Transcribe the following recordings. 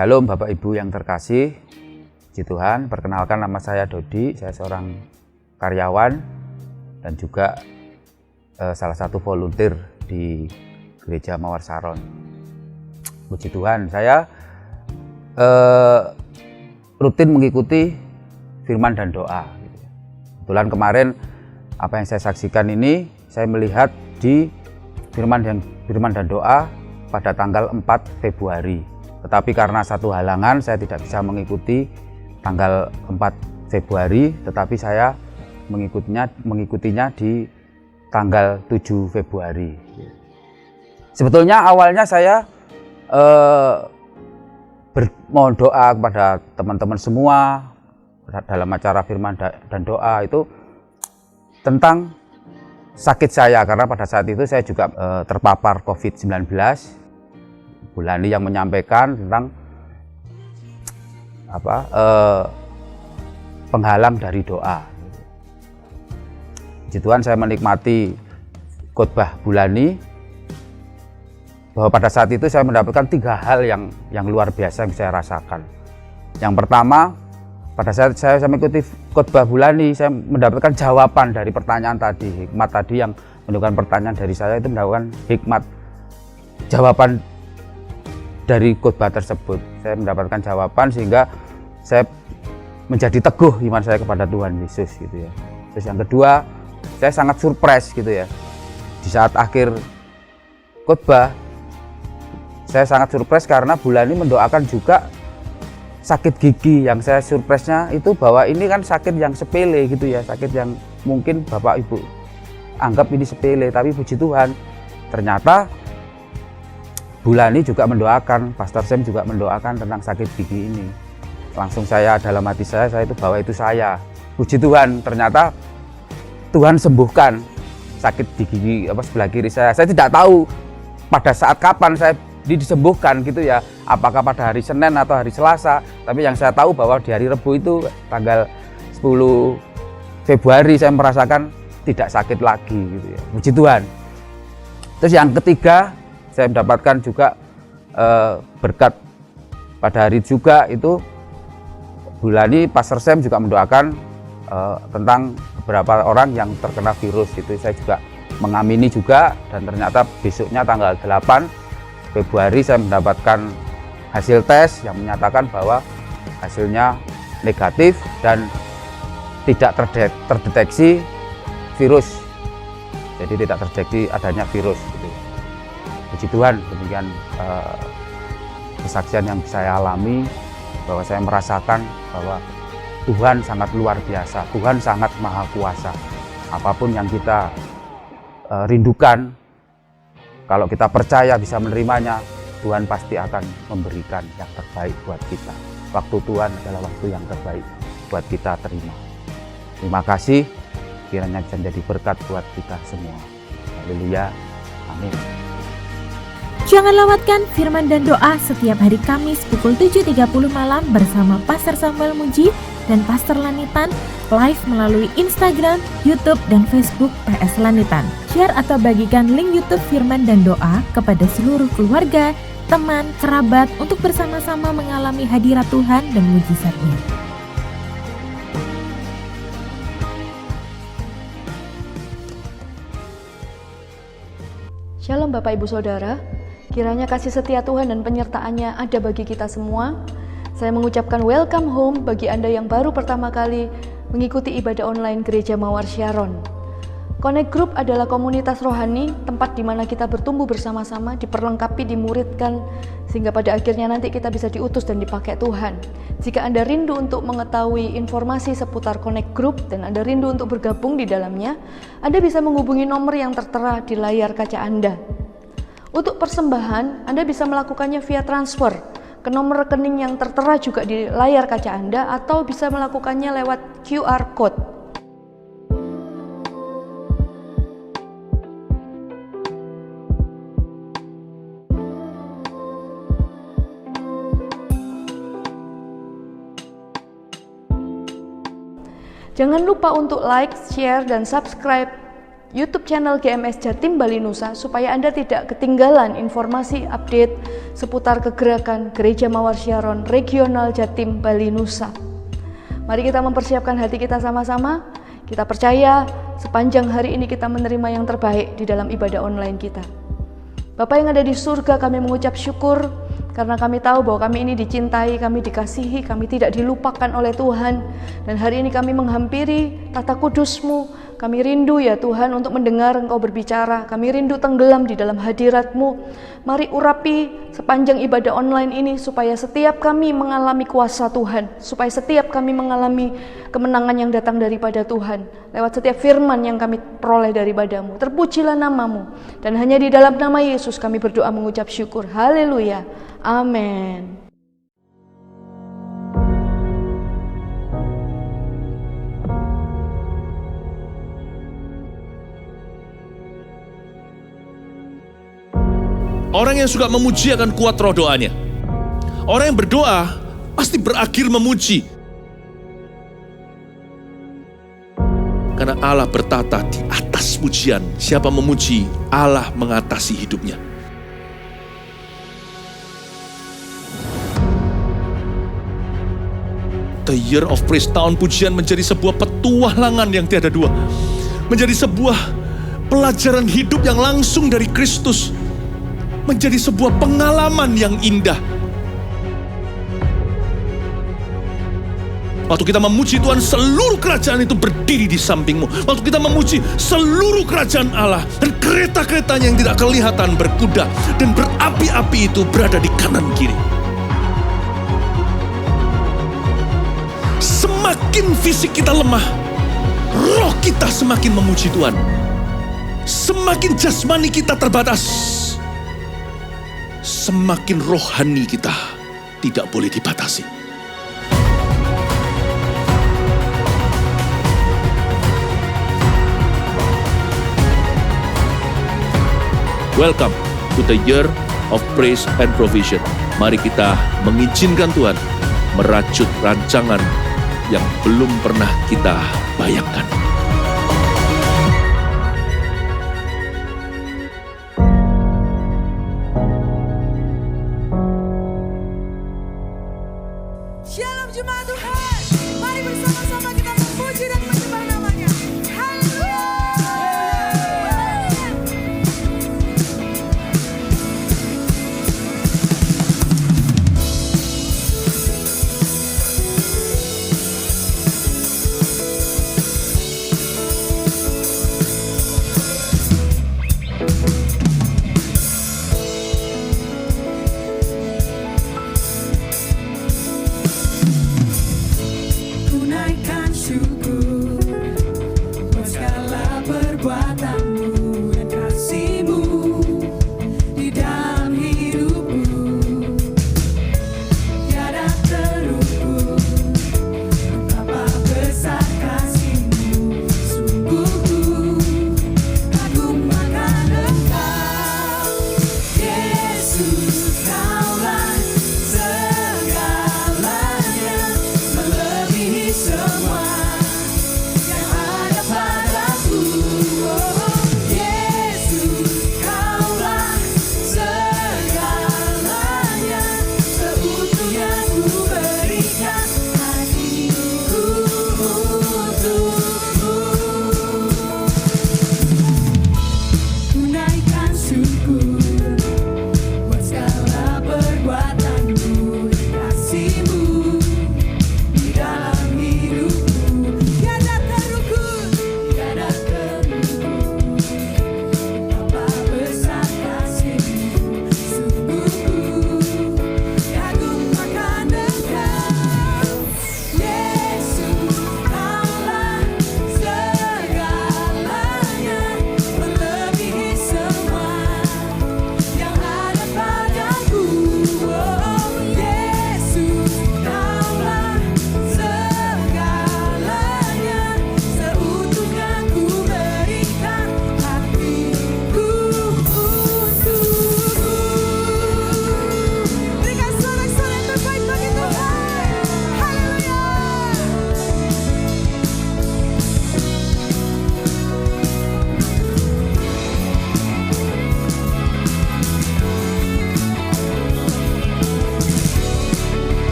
Shalom Bapak Ibu yang terkasih, puji Tuhan. Perkenalkan, nama saya Dodi, saya seorang karyawan dan juga salah satu volunteer di Gereja Mawar Saron. Puji Tuhan, saya rutin mengikuti firman dan doa. Kebetulan kemarin apa yang saya saksikan ini, saya melihat di firman dan doa pada tanggal 4 Februari. Tetapi karena satu halangan saya tidak bisa mengikuti tanggal 4 Februari, tetapi saya mengikutinya di tanggal 7 Februari. Sebetulnya awalnya saya mohon doa kepada teman-teman semua dalam acara firman dan doa itu tentang sakit saya, karena pada saat itu saya juga terpapar COVID-19. Bu Lani yang menyampaikan tentang penghalang dari doa. Puji Tuhan, saya menikmati khotbah Bu Lani bahwa pada saat itu saya mendapatkan 3 hal yang luar biasa yang saya rasakan. Yang pertama, pada saat saya mengikuti khotbah Bu Lani, saya mendapatkan jawaban dari pertanyaan tadi, hikmat tadi yang menunjukkan pertanyaan dari saya itu mendapatkan hikmat, jawaban dari khotbah tersebut. Saya mendapatkan jawaban sehingga saya menjadi teguh iman saya kepada Tuhan Yesus gitu ya. Terus yang kedua, saya sangat surprise gitu ya. Di saat akhir khotbah, saya sangat surprise karena Bu Lani mendoakan juga sakit gigi. Yang saya surprise-nya itu bahwa ini kan sakit yang sepele gitu ya, sakit yang mungkin Bapak Ibu anggap ini sepele, tapi puji Tuhan ternyata Bu Lani juga mendoakan, Pastor Sam juga mendoakan tentang sakit gigi ini. Langsung saya dalam hati saya itu bahwa itu saya. Puji Tuhan, ternyata Tuhan sembuhkan sakit di gigi sebelah kiri saya. Saya tidak tahu pada saat kapan saya disembuhkan gitu ya. Apakah pada hari Senin atau hari Selasa. Tapi yang saya tahu bahwa di hari Rabu itu tanggal 10 Februari saya merasakan tidak sakit lagi gitu ya. Puji Tuhan. Terus yang ketiga, saya mendapatkan juga berkat pada hari juga itu Bu Lani, Pastor Sam juga mendoakan tentang beberapa orang yang terkena virus itu. Saya juga mengamini juga, dan ternyata besoknya tanggal 8 Februari saya mendapatkan hasil tes yang menyatakan bahwa hasilnya negatif dan tidak terdeteksi virus. Jadi tidak terdeteksi adanya virus gitu. Puji Tuhan, demikian kesaksian yang saya alami, bahwa saya merasakan bahwa Tuhan sangat luar biasa, Tuhan sangat maha kuasa. Apapun yang kita rindukan, kalau kita percaya bisa menerimanya, Tuhan pasti akan memberikan yang terbaik buat kita. Waktu Tuhan adalah waktu yang terbaik buat kita terima. Terima kasih, kiranya bisa menjadi berkat buat kita semua. Haleluya, amin. Jangan lewatkan firman dan doa setiap hari Kamis pukul 7.30 malam bersama Pastor Samuel Muji dan Pastor Lanitan live melalui Instagram, YouTube, dan Facebook PS Lanitan. Share atau bagikan link YouTube firman dan doa kepada seluruh keluarga, teman, kerabat untuk bersama-sama mengalami hadirat Tuhan dan mujizat-Nya. Shalom Bapak Ibu Saudara, kiranya kasih setia Tuhan dan penyertaan-Nya ada bagi kita semua. Saya mengucapkan welcome home bagi Anda yang baru pertama kali mengikuti ibadah online Gereja Mawar Saron. Connect Group adalah komunitas rohani, tempat di mana kita bertumbuh bersama-sama, diperlengkapi, dimuridkan, sehingga pada akhirnya nanti kita bisa diutus dan dipakai Tuhan. Jika Anda rindu untuk mengetahui informasi seputar Connect Group dan Anda rindu untuk bergabung di dalamnya, Anda bisa menghubungi nomor yang tertera di layar kaca Anda. Untuk persembahan, Anda bisa melakukannya via transfer ke nomor rekening yang tertera juga di layar kaca Anda, atau bisa melakukannya lewat QR Code. Jangan lupa untuk like, share, dan subscribe YouTube channel GMS Jatim Bali Nusa supaya Anda tidak ketinggalan informasi update seputar kegerakan Gereja Mawar Syaron Regional Jatim Bali Nusa. Mari kita mempersiapkan hati kita sama-sama. Kita percaya sepanjang hari ini kita menerima yang terbaik di dalam ibadah online kita. Bapa yang ada di surga, kami mengucap syukur karena kami tahu bahwa kami ini dicintai, kami dikasihi, kami tidak dilupakan oleh Tuhan. Dan hari ini kami menghampiri tata kudus-Mu. Kami rindu ya Tuhan untuk mendengar Engkau berbicara. Kami rindu tenggelam di dalam hadirat-Mu. Mari urapi sepanjang ibadah online ini supaya setiap kami mengalami kuasa Tuhan. Supaya setiap kami mengalami kemenangan yang datang daripada Tuhan. Lewat setiap firman yang kami peroleh daripada-Mu. Terpujilah nama-Mu. Dan hanya di dalam nama Yesus kami berdoa mengucap syukur. Haleluya. Amin. Orang yang suka memuji akan kuat roh doanya. Orang yang berdoa pasti berakhir memuji. Karena Allah bertata di atas pujian. Siapa memuji, Allah mengatasi hidupnya. The Year of Praise, tahun pujian menjadi sebuah petualangan yang tiada dua. Menjadi sebuah pelajaran hidup yang langsung dari Kristus. Menjadi sebuah pengalaman yang indah. Waktu kita memuji Tuhan, seluruh kerajaan itu berdiri di sampingmu. Waktu kita memuji, seluruh kerajaan Allah dan kereta-keretanya yang tidak kelihatan berkuda dan berapi-api itu berada di kanan kiri. Semakin fisik kita lemah, roh kita semakin memuji Tuhan. Semakin jasmani kita terbatas, semakin rohani kita tidak boleh dibatasi. Welcome to the Year of Praise and Provision. Mari kita mengizinkan Tuhan merajut rancangan yang belum pernah kita bayangkan. Shalom jemaat Tuhan, mari bersama-sama kita memuji dan menyembah namanya. Haleluya.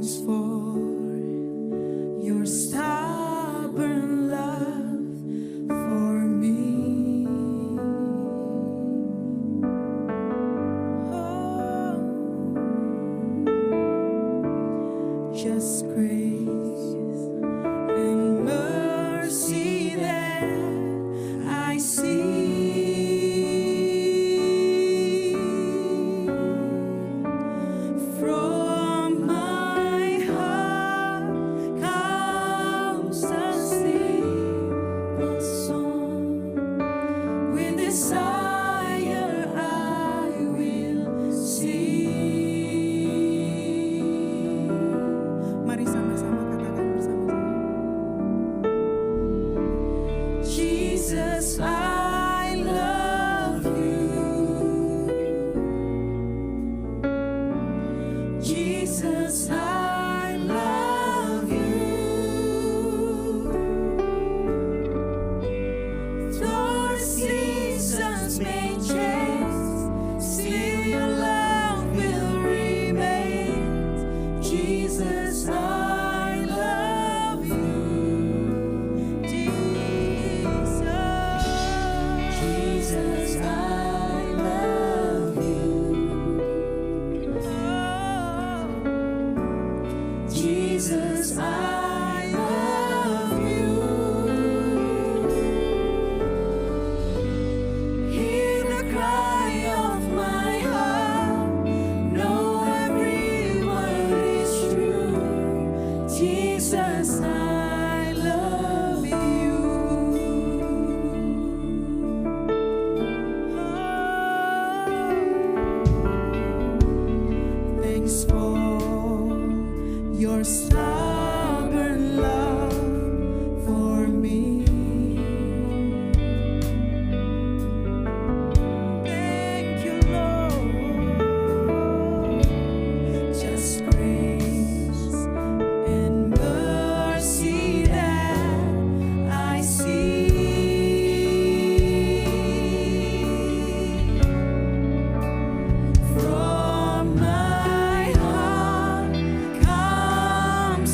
Thanks for your stubborn love for me. Oh, just grace and mercy that I see. From my heart comes a simple song. With desire I will sing. Mari sama-sama katakan bersama-sama. Jesus, I love you. Jesus, I love you. Though the seasons may change, still your love will remain. Jesus, I love you. Jesus, Jesus, I love you. Oh, Jesus, I love you. Hear the cry of my heart. Know every word is true. Jesus, I love you. Thanks for your stubborn love for me. Thank you, Lord. Just grace and mercy that I see. From my heart comes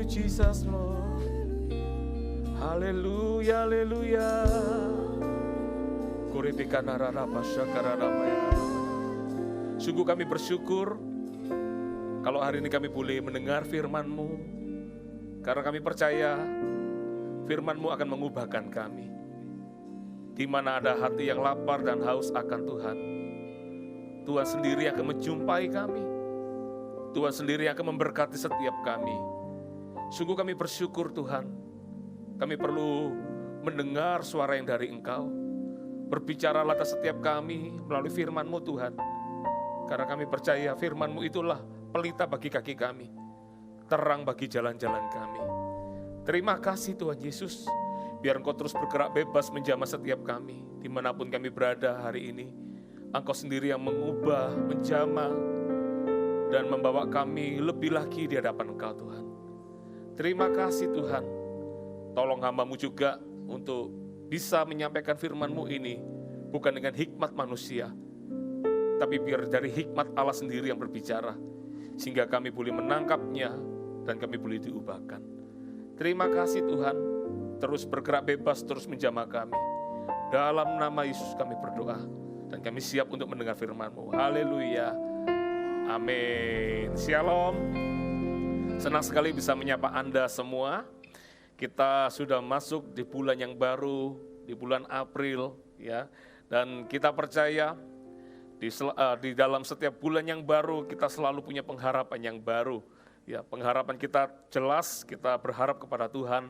you Jesus Lord. Haleluya, haleluya. Sungguh kami bersyukur kalau hari ini kami boleh mendengar firman-Mu, karena kami percaya firman-Mu akan mengubahkan kami. Di mana ada hati yang lapar dan haus akan Tuhan, Tuhan sendiri akan menjumpai kami. Tuhan sendiri akan memberkati setiap kami. Sungguh kami bersyukur Tuhan, kami perlu mendengar suara yang dari Engkau. Berbicaralah atas setiap kami melalui firman-Mu Tuhan. Karena kami percaya firman-Mu itulah pelita bagi kaki kami, terang bagi jalan-jalan kami. Terima kasih Tuhan Yesus, biar Engkau terus bergerak bebas menjamah setiap kami. Dimanapun kami berada hari ini, Engkau sendiri yang mengubah, menjamah, dan membawa kami lebih lagi di hadapan Engkau Tuhan. Terima kasih Tuhan, tolong hamba-Mu juga untuk bisa menyampaikan firman-Mu ini bukan dengan hikmat manusia, tapi biar dari hikmat Allah sendiri yang berbicara, sehingga kami boleh menangkapnya dan kami boleh diubahkan. Terima kasih Tuhan, terus bergerak bebas, terus menjamah kami. Dalam nama Yesus kami berdoa, dan kami siap untuk mendengar firman-Mu. Haleluya, amin. Shalom. Senang sekali bisa menyapa Anda semua. Kita sudah masuk di bulan yang baru, di bulan April, ya. Dan kita percaya di dalam setiap bulan yang baru kita selalu punya pengharapan yang baru. Ya, pengharapan kita jelas, kita berharap kepada Tuhan.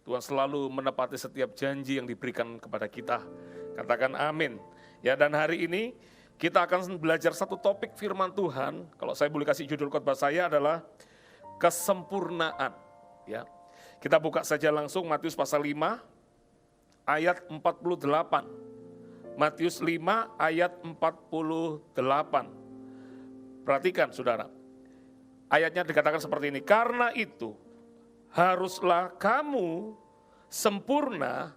Tuhan selalu menepati setiap janji yang diberikan kepada kita. Katakan amin. Ya, dan hari ini kita akan belajar satu topik firman Tuhan. Kalau saya boleh kasih judul khotbah saya adalah kesempurnaan. Ya. Kita buka saja langsung Matius pasal 5 ayat 48. Matius 5 ayat 48. Perhatikan saudara. Ayatnya dikatakan seperti ini. Karena itu haruslah kamu sempurna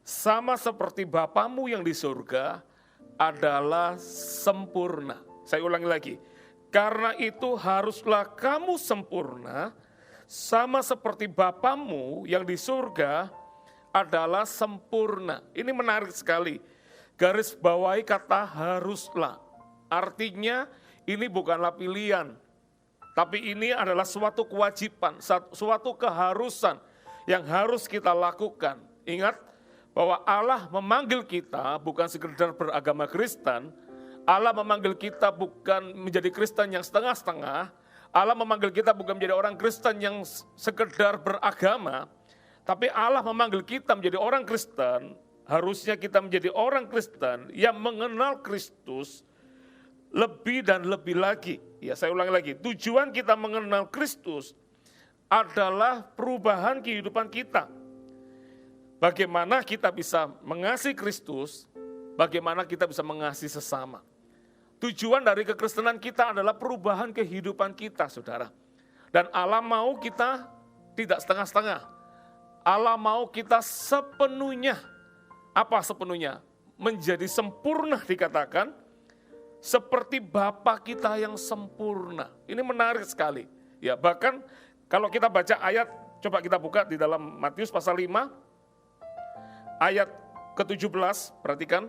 sama seperti Bapamu yang di surga adalah sempurna. Saya ulangi lagi. Karena itu haruslah kamu sempurna sama seperti Bapamu yang di surga adalah sempurna. Ini menarik sekali. Garis bawahi kata haruslah. Artinya ini bukanlah pilihan, tapi ini adalah suatu kewajiban, suatu keharusan yang harus kita lakukan. Ingat bahwa Allah memanggil kita bukan sekedar beragama Kristen. Allah memanggil kita bukan menjadi Kristen yang setengah-setengah. Allah memanggil kita bukan menjadi orang Kristen yang sekedar beragama. Tapi Allah memanggil kita menjadi orang Kristen. Harusnya kita menjadi orang Kristen yang mengenal Kristus lebih dan lebih lagi. Ya, saya ulangi lagi. Tujuan kita mengenal Kristus adalah perubahan kehidupan kita. Bagaimana kita bisa mengasihi Kristus, bagaimana kita bisa mengasihi sesama. Tujuan dari kekristenan kita adalah perubahan kehidupan kita, saudara. Dan Allah mau kita tidak setengah-setengah. Allah mau kita sepenuhnya. Apa sepenuhnya? Menjadi sempurna dikatakan, seperti Bapa kita yang sempurna. Ini menarik sekali. Ya, bahkan kalau kita baca ayat, coba kita buka di dalam Matius pasal 5, ayat ke-17, perhatikan.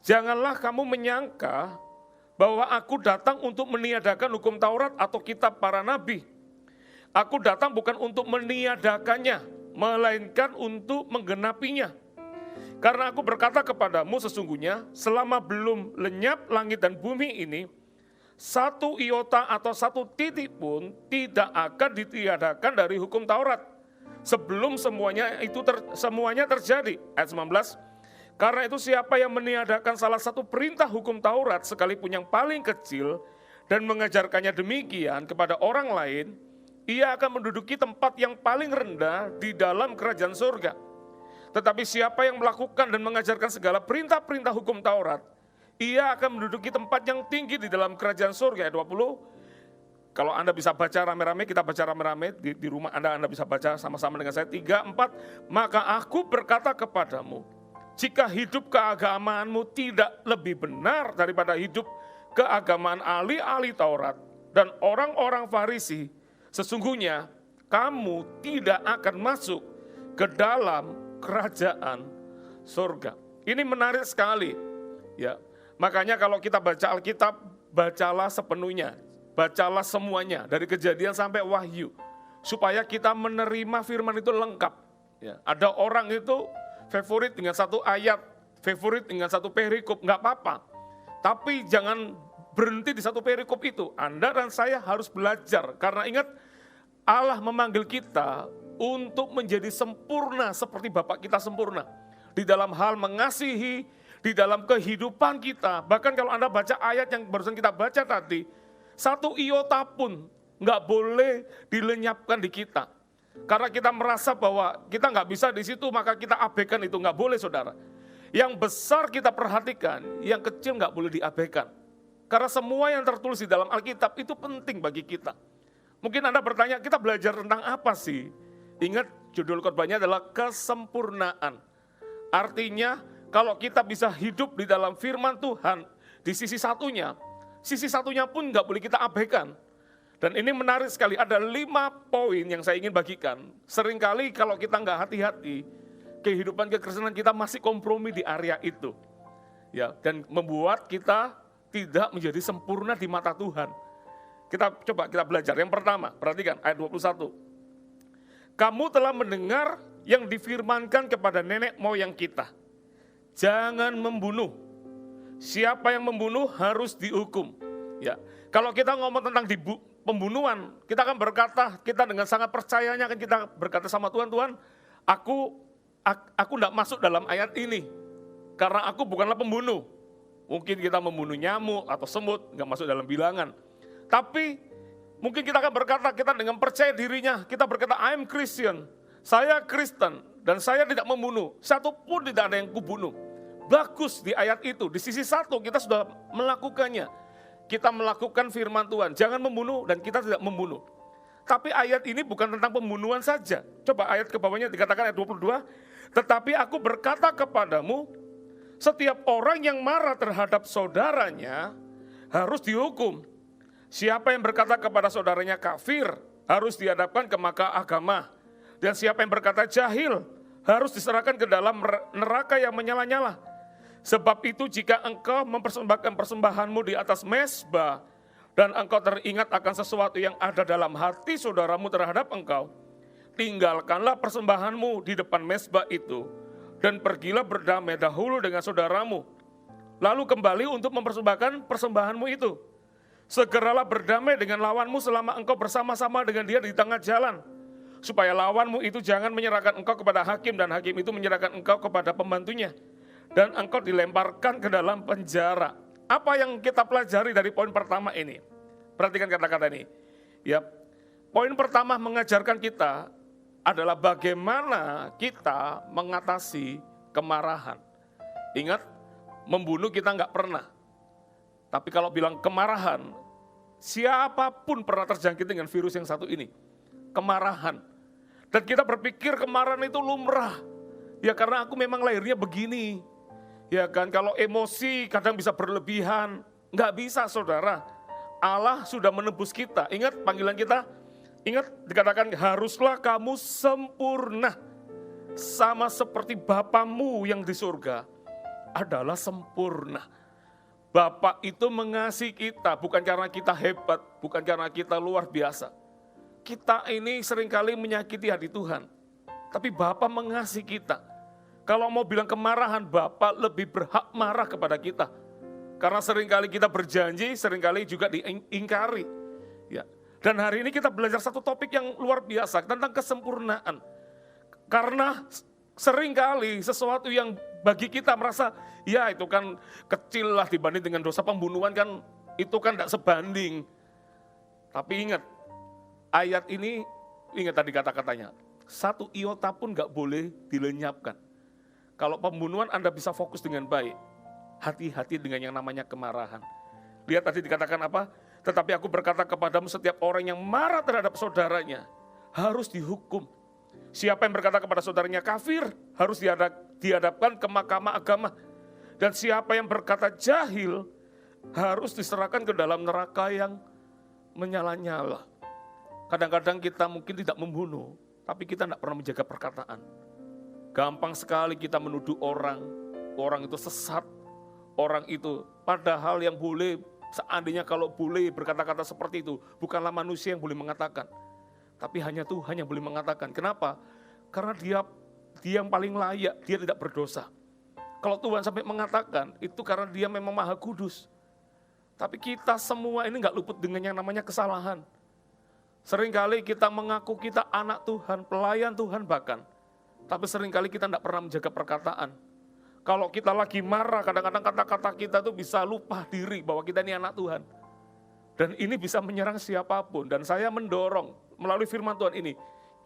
Janganlah kamu menyangka bahwa aku datang untuk meniadakan hukum Taurat atau kitab para nabi. Aku datang bukan untuk meniadakannya, melainkan untuk menggenapinya. Karena aku berkata kepadamu sesungguhnya, selama belum lenyap langit dan bumi ini, satu iota atau satu titik pun tidak akan ditiadakan dari hukum Taurat. Sebelum semuanya terjadi. Ayat 19. Karena itu siapa yang meniadakan salah satu perintah hukum Taurat sekalipun yang paling kecil dan mengajarkannya demikian kepada orang lain, ia akan menduduki tempat yang paling rendah di dalam kerajaan surga. Tetapi siapa yang melakukan dan mengajarkan segala perintah-perintah hukum Taurat, ia akan menduduki tempat yang tinggi di dalam kerajaan surga. Ayat 20. Kalau Anda bisa baca rame-rame, kita baca rame-rame di rumah Anda bisa baca sama-sama dengan saya. 3, 4. Maka aku berkata kepadamu, jika hidup keagamaanmu tidak lebih benar daripada hidup keagamaan ahli-ahli Taurat dan orang-orang Farisi, sesungguhnya kamu tidak akan masuk ke dalam kerajaan surga. Ini menarik sekali. Ya, makanya kalau kita baca Alkitab, bacalah sepenuhnya, bacalah semuanya dari Kejadian sampai Wahyu, supaya kita menerima firman itu lengkap. Ya, ada orang itu favorit dengan satu ayat, favorit dengan satu perikop, nggak apa-apa. Tapi jangan berhenti di satu perikop itu. Anda dan saya harus belajar, karena ingat, Allah memanggil kita untuk menjadi sempurna seperti Bapa kita sempurna. Di dalam hal mengasihi, di dalam kehidupan kita. Bahkan kalau Anda baca ayat yang barusan kita baca tadi, satu iota pun nggak boleh dilenyapkan di kita. Karena kita merasa bahwa kita nggak bisa di situ, maka kita abaikan itu. Nggak boleh, saudara. Yang besar kita perhatikan, yang kecil nggak boleh diabaikan. Karena semua yang tertulis di dalam Alkitab itu penting bagi kita. Mungkin Anda bertanya, kita belajar tentang apa sih? Ingat, judul khotbahnya adalah kesempurnaan. Artinya, kalau kita bisa hidup di dalam firman Tuhan, di sisi satunya pun nggak boleh kita abaikan. Dan ini menarik sekali, ada 5 poin yang saya ingin bagikan. Seringkali kalau kita nggak hati-hati, kehidupan kekristenan kita masih kompromi di area itu. Ya, dan membuat kita tidak menjadi sempurna di mata Tuhan. Kita belajar. Yang pertama, perhatikan ayat 21. Kamu telah mendengar yang difirmankan kepada nenek moyang kita. Jangan membunuh. Siapa yang membunuh harus dihukum. Ya, kalau kita ngomong tentang pembunuhan, kita akan berkata, kita dengan sangat percayanya akan kita berkata sama Tuhan, Tuhan, aku tidak masuk dalam ayat ini, karena aku bukanlah pembunuh. Mungkin kita membunuh nyamuk atau semut, nggak masuk dalam bilangan. Tapi mungkin kita akan berkata, kita dengan percaya dirinya, kita berkata, I'm Christian, saya Kristen, dan saya tidak membunuh, satu pun tidak ada yang kubunuh. Bagus di ayat itu, di sisi satu kita sudah melakukannya. Kita melakukan firman Tuhan, jangan membunuh, dan kita tidak membunuh. Tapi ayat ini bukan tentang pembunuhan saja. Coba ayat ke bawahnya dikatakan ayat 22, tetapi aku berkata kepadamu, setiap orang yang marah terhadap saudaranya harus dihukum. Siapa yang berkata kepada saudaranya kafir harus dihadapkan ke mahkamah agama. Dan siapa yang berkata jahil harus diserahkan ke dalam neraka yang menyala-nyala. Sebab itu jika engkau mempersembahkan persembahanmu di atas mezbah dan engkau teringat akan sesuatu yang ada dalam hati saudaramu terhadap engkau, tinggalkanlah persembahanmu di depan mezbah itu dan pergilah berdamai dahulu dengan saudaramu. Lalu kembali untuk mempersembahkan persembahanmu itu. Segeralah berdamai dengan lawanmu selama engkau bersama-sama dengan dia di tengah jalan. Supaya lawanmu itu jangan menyerahkan engkau kepada hakim dan hakim itu menyerahkan engkau kepada pembantunya. Dan engkau dilemparkan ke dalam penjara. Apa yang kita pelajari dari poin pertama ini? Perhatikan kata-kata ini. Ya, poin pertama mengajarkan kita adalah bagaimana kita mengatasi kemarahan. Ingat, membunuh kita nggak pernah. Tapi kalau bilang kemarahan, siapapun pernah terjangkit dengan virus yang satu ini. Kemarahan. Dan kita berpikir kemarahan itu lumrah. Ya karena aku memang lahirnya begini. Ya kan, kalau emosi kadang bisa berlebihan. Nggak bisa, saudara. Allah sudah menebus kita. Ingat panggilan kita? Ingat dikatakan haruslah kamu sempurna. Sama seperti Bapamu yang di surga adalah sempurna. Bapa itu mengasihi kita bukan karena kita hebat, bukan karena kita luar biasa. Kita ini seringkali menyakiti hati Tuhan. Tapi Bapa mengasihi kita. Kalau mau bilang kemarahan, Bapa lebih berhak marah kepada kita. Karena seringkali kita berjanji, seringkali juga diingkari. Ya. Dan hari ini kita belajar satu topik yang luar biasa tentang kesempurnaan. Karena seringkali sesuatu yang bagi kita merasa, ya itu kan kecil lah dibanding dengan dosa pembunuhan kan, itu kan tidak sebanding. Tapi ingat, ayat ini, ingat tadi kata-katanya, satu iota pun gak boleh dilenyapkan. Kalau pembunuhan Anda bisa fokus dengan baik, hati-hati dengan yang namanya kemarahan. Lihat tadi dikatakan apa? Tetapi aku berkata kepadamu setiap orang yang marah terhadap saudaranya harus dihukum. Siapa yang berkata kepada saudaranya kafir harus dihadapkan ke mahkamah agama. Dan siapa yang berkata jahil harus diserahkan ke dalam neraka yang menyala-nyala. Kadang-kadang kita mungkin tidak membunuh, tapi kita tidak pernah menjaga perkataan. Gampang sekali kita menuduh orang itu sesat, orang itu padahal yang boleh, seandainya kalau boleh berkata-kata seperti itu, bukanlah manusia yang boleh mengatakan, tapi hanya Tuhan yang boleh mengatakan. Kenapa? Karena dia yang paling layak, dia tidak berdosa. Kalau Tuhan sampai mengatakan, itu karena dia memang maha kudus. Tapi kita semua ini nggak luput dengan yang namanya kesalahan. Seringkali kita mengaku kita anak Tuhan, pelayan Tuhan bahkan. Tapi seringkali kita tidak pernah menjaga perkataan. Kalau kita lagi marah, kadang-kadang kata-kata kita tuh bisa lupa diri bahwa kita ini anak Tuhan. Dan ini bisa menyerang siapapun. Dan saya mendorong melalui firman Tuhan ini,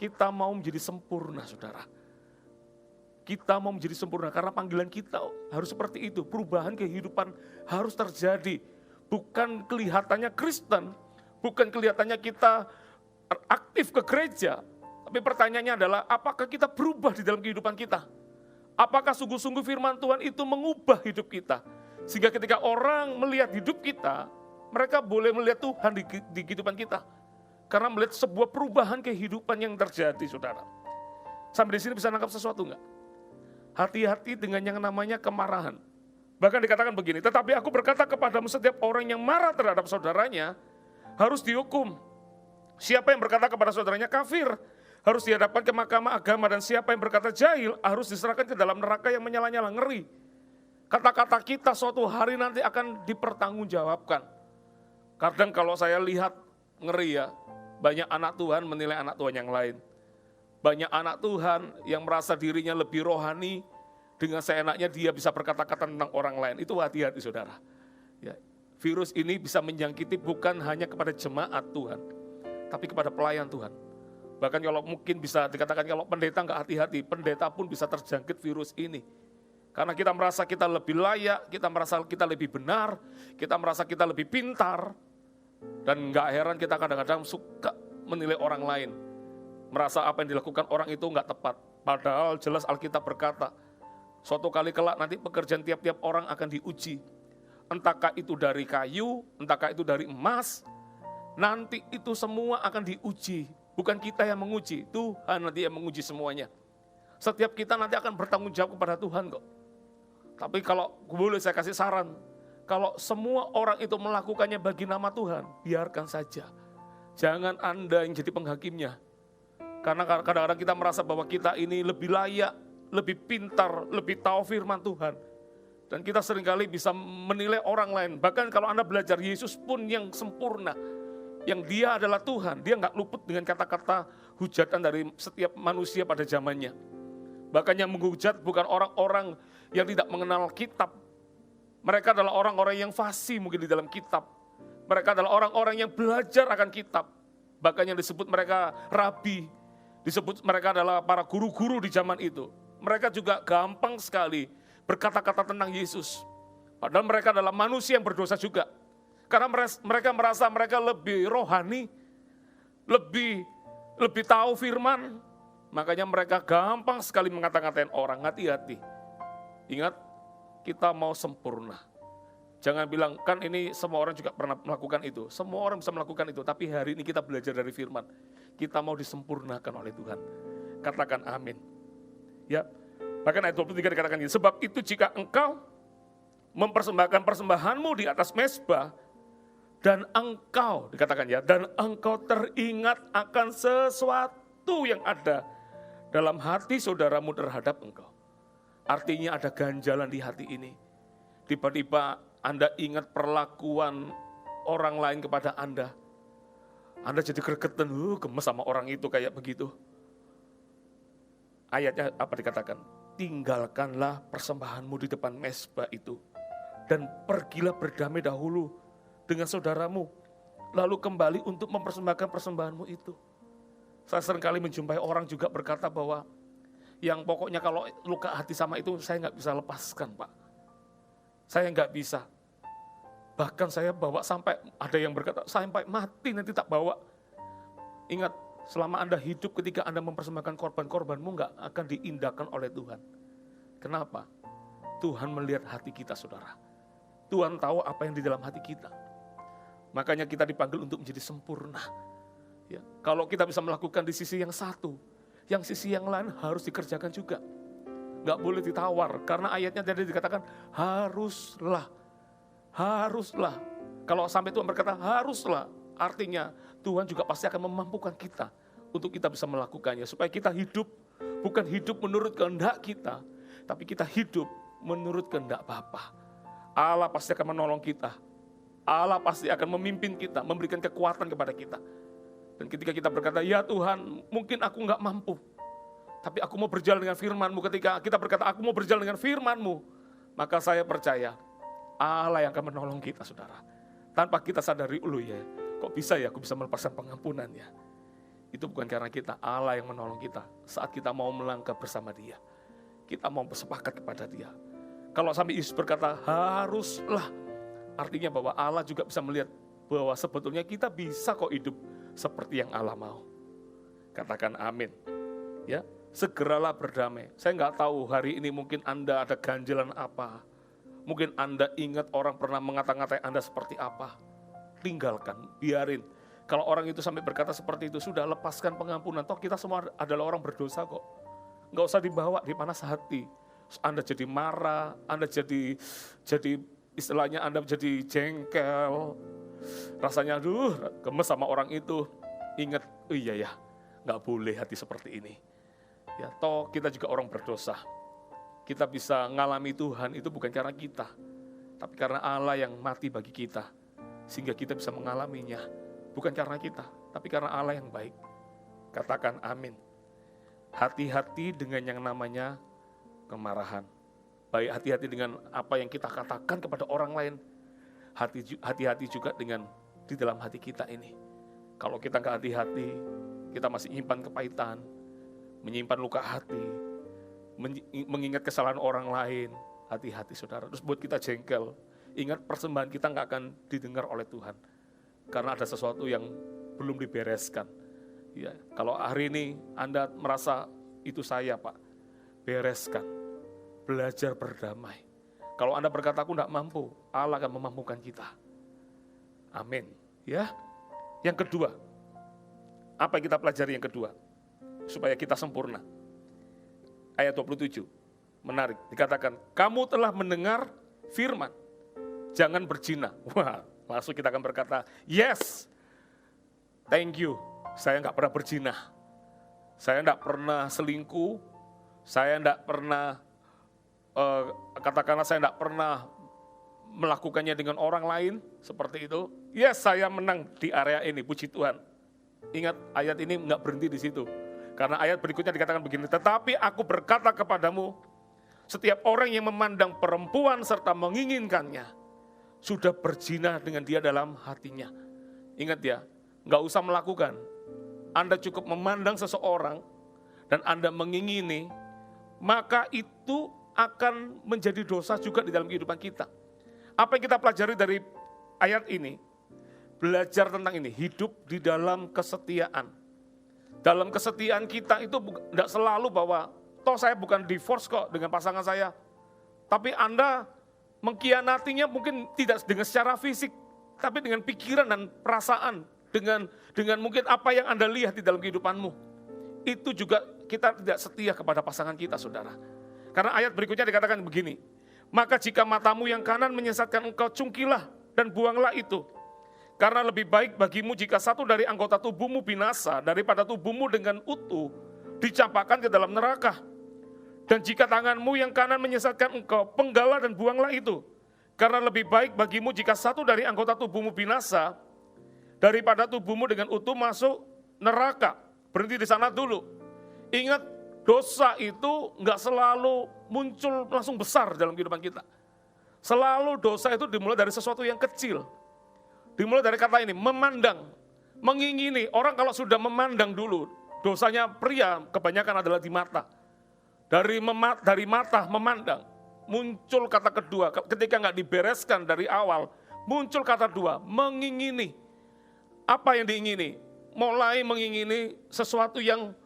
kita mau menjadi sempurna, saudara. Kita mau menjadi sempurna karena panggilan kita harus seperti itu. Perubahan kehidupan harus terjadi. Bukan kelihatannya Kristen, bukan kelihatannya kita aktif ke gereja, tapi pertanyaannya adalah apakah kita berubah di dalam kehidupan kita? Apakah sungguh-sungguh firman Tuhan itu mengubah hidup kita? Sehingga ketika orang melihat hidup kita, mereka boleh melihat Tuhan di kehidupan kita. Karena melihat sebuah perubahan kehidupan yang terjadi, saudara. Sampai di sini bisa nangkap sesuatu enggak? Hati-hati dengan yang namanya kemarahan. Bahkan dikatakan begini, tetapi aku berkata kepadamu setiap orang yang marah terhadap saudaranya harus dihukum. Siapa yang berkata kepada saudaranya kafir harus dihadapkan ke mahkamah agama, dan siapa yang berkata jahil harus diserahkan ke dalam neraka yang menyala-nyala. Ngeri. Kata-kata kita suatu hari nanti akan dipertanggungjawabkan. Kadang kalau saya lihat ngeri ya, banyak anak Tuhan menilai anak Tuhan yang lain. Banyak anak Tuhan yang merasa dirinya lebih rohani, dengan seenaknya dia bisa berkata-kata tentang orang lain. Itu hati-hati, saudara. Ya, virus ini bisa menjangkiti bukan hanya kepada jemaat Tuhan, tapi kepada pelayan Tuhan. Bahkan kalau mungkin bisa dikatakan kalau pendeta nggak hati-hati, pendeta pun bisa terjangkit virus ini. Karena kita merasa kita lebih layak, kita merasa kita lebih benar, kita merasa kita lebih pintar. Dan nggak heran kita kadang-kadang suka menilai orang lain. Merasa apa yang dilakukan orang itu nggak tepat. Padahal jelas Alkitab berkata, suatu kali kelak nanti pekerjaan tiap-tiap orang akan diuji. Entahkah itu dari kayu, entahkah itu dari emas, nanti itu semua akan diuji. Bukan kita yang menguji, Tuhan nanti yang menguji semuanya. Setiap kita nanti akan bertanggung jawab kepada Tuhan kok. Tapi kalau boleh saya kasih saran, kalau semua orang itu melakukannya bagi nama Tuhan, biarkan saja. Jangan Anda yang jadi penghakimnya. Karena kadang-kadang kita merasa bahwa kita ini lebih layak, lebih pintar, lebih tahu firman Tuhan. Dan kita seringkali bisa menilai orang lain. Bahkan kalau Anda belajar Yesus pun yang sempurna, yang dia adalah Tuhan, dia nggak luput dengan kata-kata hujatan dari setiap manusia pada zamannya. Bahkan yang menghujat bukan orang-orang yang tidak mengenal kitab. Mereka adalah orang-orang yang fasih mungkin di dalam kitab. Mereka adalah orang-orang yang belajar akan kitab. Bahkan yang disebut mereka rabi, disebut mereka adalah para guru-guru di zaman itu. Mereka juga gampang sekali berkata-kata tentang Yesus. Padahal mereka adalah manusia yang berdosa juga. Karena mereka merasa mereka lebih rohani, lebih tahu firman. Makanya mereka gampang sekali mengata-ngatain orang. Hati-hati. Ingat, kita mau sempurna. Jangan bilang, kan ini semua orang juga pernah melakukan itu. Semua orang bisa melakukan itu. Tapi hari ini kita belajar dari firman. Kita mau disempurnakan oleh Tuhan. Katakan amin. Ya, bahkan ayat 23 dikatakan ini. Sebab itu jika engkau mempersembahkan persembahanmu di atas mezbah, dan engkau, dikatakan ya, dan engkau teringat akan sesuatu yang ada dalam hati saudaramu terhadap engkau. Artinya ada ganjalan di hati ini. Tiba-tiba Anda ingat perlakuan orang lain kepada Anda. Anda jadi gregetan, gemes sama orang itu kayak begitu. Ayatnya apa dikatakan? Tinggalkanlah persembahanmu di depan mezbah itu. Dan pergilah berdamai dahulu dengan saudaramu, lalu kembali untuk mempersembahkan persembahanmu itu. Saya seringkali menjumpai orang juga berkata bahwa yang pokoknya kalau luka hati sama itu saya nggak bisa lepaskan, Pak. Saya nggak bisa. Bahkan saya bawa sampai, ada yang berkata, sampai mati nanti tak bawa. Ingat, selama Anda hidup ketika Anda mempersembahkan korban-korbanmu nggak akan diindahkan oleh Tuhan. Kenapa? Tuhan melihat hati kita, saudara. Tuhan tahu apa yang di dalam hati kita. Makanya kita dipanggil untuk menjadi sempurna. Ya, kalau kita bisa melakukan di sisi yang satu, yang sisi yang lain harus dikerjakan juga. Nggak boleh ditawar, karena ayatnya tadi dikatakan haruslah. Haruslah. Kalau sampai Tuhan berkata haruslah, artinya Tuhan juga pasti akan memampukan kita untuk kita bisa melakukannya. Supaya kita hidup, bukan hidup menurut kehendak kita, tapi kita hidup menurut kehendak Bapa. Allah pasti akan menolong kita. Allah pasti akan memimpin kita, memberikan kekuatan kepada kita. Dan ketika kita berkata, ya Tuhan, mungkin aku nggak mampu, tapi aku mau berjalan dengan firman-Mu. Ketika kita berkata, aku mau berjalan dengan firman-Mu, maka saya percaya Allah yang akan menolong kita, saudara. Tanpa kita sadari, ya, kok bisa ya aku bisa melepaskan pengampunannya. Itu bukan karena kita, Allah yang menolong kita. Saat kita mau melangkah bersama Dia, kita mau bersepakat kepada Dia. Kalau sampai Yesus berkata, haruslah, artinya bahwa Allah juga bisa melihat bahwa sebetulnya kita bisa kok hidup seperti yang Allah mau. Katakan amin. Ya, segeralah berdamai. Saya nggak tahu hari ini mungkin Anda ada ganjalan apa. Mungkin Anda ingat orang pernah mengata-ngatai Anda seperti apa. Tinggalkan, biarin. Kalau orang itu sampai berkata seperti itu, sudah lepaskan pengampunan. Toh kita semua adalah orang berdosa kok. Nggak usah dibawa di panas hati. Anda jadi marah, Anda jadi istilahnya Anda jadi jengkel. Rasanya aduh gemes sama orang itu. Ingat, oh iya ya, gak boleh hati seperti ini. Ya, toh kita juga orang berdosa. Kita bisa ngalami Tuhan itu bukan karena kita, tapi karena Allah yang mati bagi kita. Sehingga kita bisa mengalaminya. Bukan karena kita, tapi karena Allah yang baik. Katakan amin. Hati-hati dengan yang namanya kemarahan. Baik hati-hati dengan apa yang kita katakan kepada orang lain. Hati-hati juga dengan di dalam hati kita ini. Kalau kita nggak hati-hati, kita masih menyimpan kepahitan, menyimpan luka hati, mengingat kesalahan orang lain. Hati-hati saudara. Terus buat kita jengkel. Ingat persembahan kita nggak akan didengar oleh Tuhan. Karena ada sesuatu yang belum dibereskan. Ya, kalau hari ini Anda merasa itu saya Pak, bereskan. Belajar berdamai. Kalau Anda berkata aku tidak mampu, Allah akan memampukan kita. Amin. Ya. Yang kedua, apa yang kita pelajari yang kedua? Supaya kita sempurna. Ayat 27, menarik. Dikatakan, kamu telah mendengar firman, jangan berzina. Wah, langsung kita akan berkata, yes, thank you. Saya enggak pernah berzina. Saya enggak pernah selingkuh. Saya enggak pernah katakanlah saya tidak pernah melakukannya dengan orang lain, seperti itu. Yes, saya menang di area ini, puji Tuhan. Ingat, ayat ini enggak berhenti di situ. Karena ayat berikutnya dikatakan begini, tetapi aku berkata kepadamu, setiap orang yang memandang perempuan serta menginginkannya, sudah berzina dengan dia dalam hatinya. Ingat ya, enggak usah melakukan. Anda cukup memandang seseorang, dan Anda mengingini, maka itu akan menjadi dosa juga di dalam kehidupan kita. Apa yang kita pelajari dari ayat ini? Belajar tentang ini, hidup di dalam kesetiaan. Dalam kesetiaan kita itu tidak selalu bahwa, toh saya bukan divorce kok dengan pasangan saya. Tapi Anda mengkhianatinya mungkin tidak dengan secara fisik, tapi dengan pikiran dan perasaan, dengan mungkin apa yang Anda lihat di dalam kehidupanmu. Itu juga kita tidak setia kepada pasangan kita, saudara. Karena ayat berikutnya dikatakan begini, maka jika matamu yang kanan menyesatkan engkau, cungkilah dan buanglah itu. Karena lebih baik bagimu jika satu dari anggota tubuhmu binasa daripada tubuhmu dengan utuh dicampakkan ke dalam neraka. Dan jika tanganmu yang kanan menyesatkan engkau, penggalah dan buanglah itu. Karena lebih baik bagimu jika satu dari anggota tubuhmu binasa daripada tubuhmu dengan utuh masuk neraka. Berhenti di sana dulu. Ingat, dosa itu enggak selalu muncul langsung besar dalam kehidupan kita. Selalu dosa itu dimulai dari sesuatu yang kecil. Dimulai dari kata ini, memandang, mengingini. Orang kalau sudah memandang dulu, dosanya pria kebanyakan adalah di mata. Dari mata memandang, muncul kata kedua, ketika enggak dibereskan dari awal, muncul kata dua, mengingini. Apa yang diingini? Mulai mengingini sesuatu yang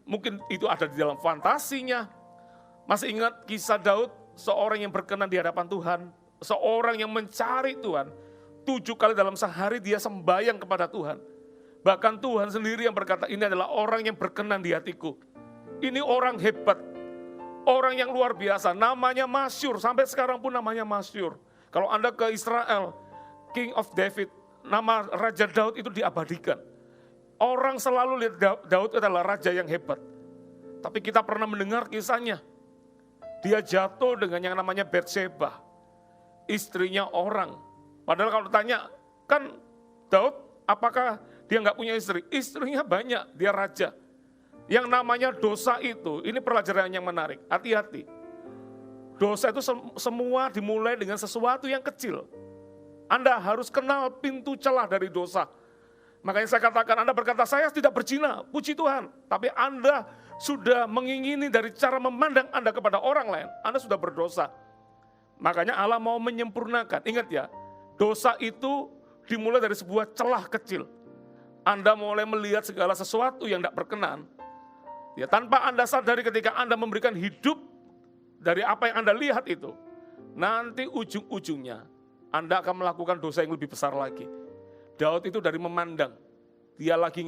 mungkin itu ada di dalam fantasinya. Masih ingat kisah Daud, seorang yang berkenan di hadapan Tuhan, seorang yang mencari Tuhan, 7 kali dalam sehari dia sembahyang kepada Tuhan. Bahkan Tuhan sendiri yang berkata, ini adalah orang yang berkenan di hatiku. Ini orang hebat, orang yang luar biasa, namanya masyhur, sampai sekarang pun namanya masyhur. Kalau Anda ke Israel, King of David, nama Raja Daud itu diabadikan. Orang selalu lihat Daud adalah raja yang hebat. Tapi kita pernah mendengar kisahnya. Dia jatuh dengan yang namanya Batseba, istrinya orang. Padahal kalau ditanya, kan Daud apakah dia nggak punya istri? Istrinya banyak, dia raja. Yang namanya dosa itu, ini pelajaran yang menarik, hati-hati. Dosa itu semua dimulai dengan sesuatu yang kecil. Anda harus kenal pintu celah dari dosa. Makanya saya katakan, Anda berkata, saya tidak berzina, puji Tuhan. Tapi Anda sudah mengingini dari cara memandang Anda kepada orang lain, Anda sudah berdosa. Makanya Allah mau menyempurnakan. Ingat ya, dosa itu dimulai dari sebuah celah kecil. Anda mulai melihat segala sesuatu yang tidak berkenan. Ya, tanpa Anda sadari ketika Anda memberikan hidup dari apa yang Anda lihat itu, nanti ujung-ujungnya Anda akan melakukan dosa yang lebih besar lagi. Daud itu dari memandang, dia lagi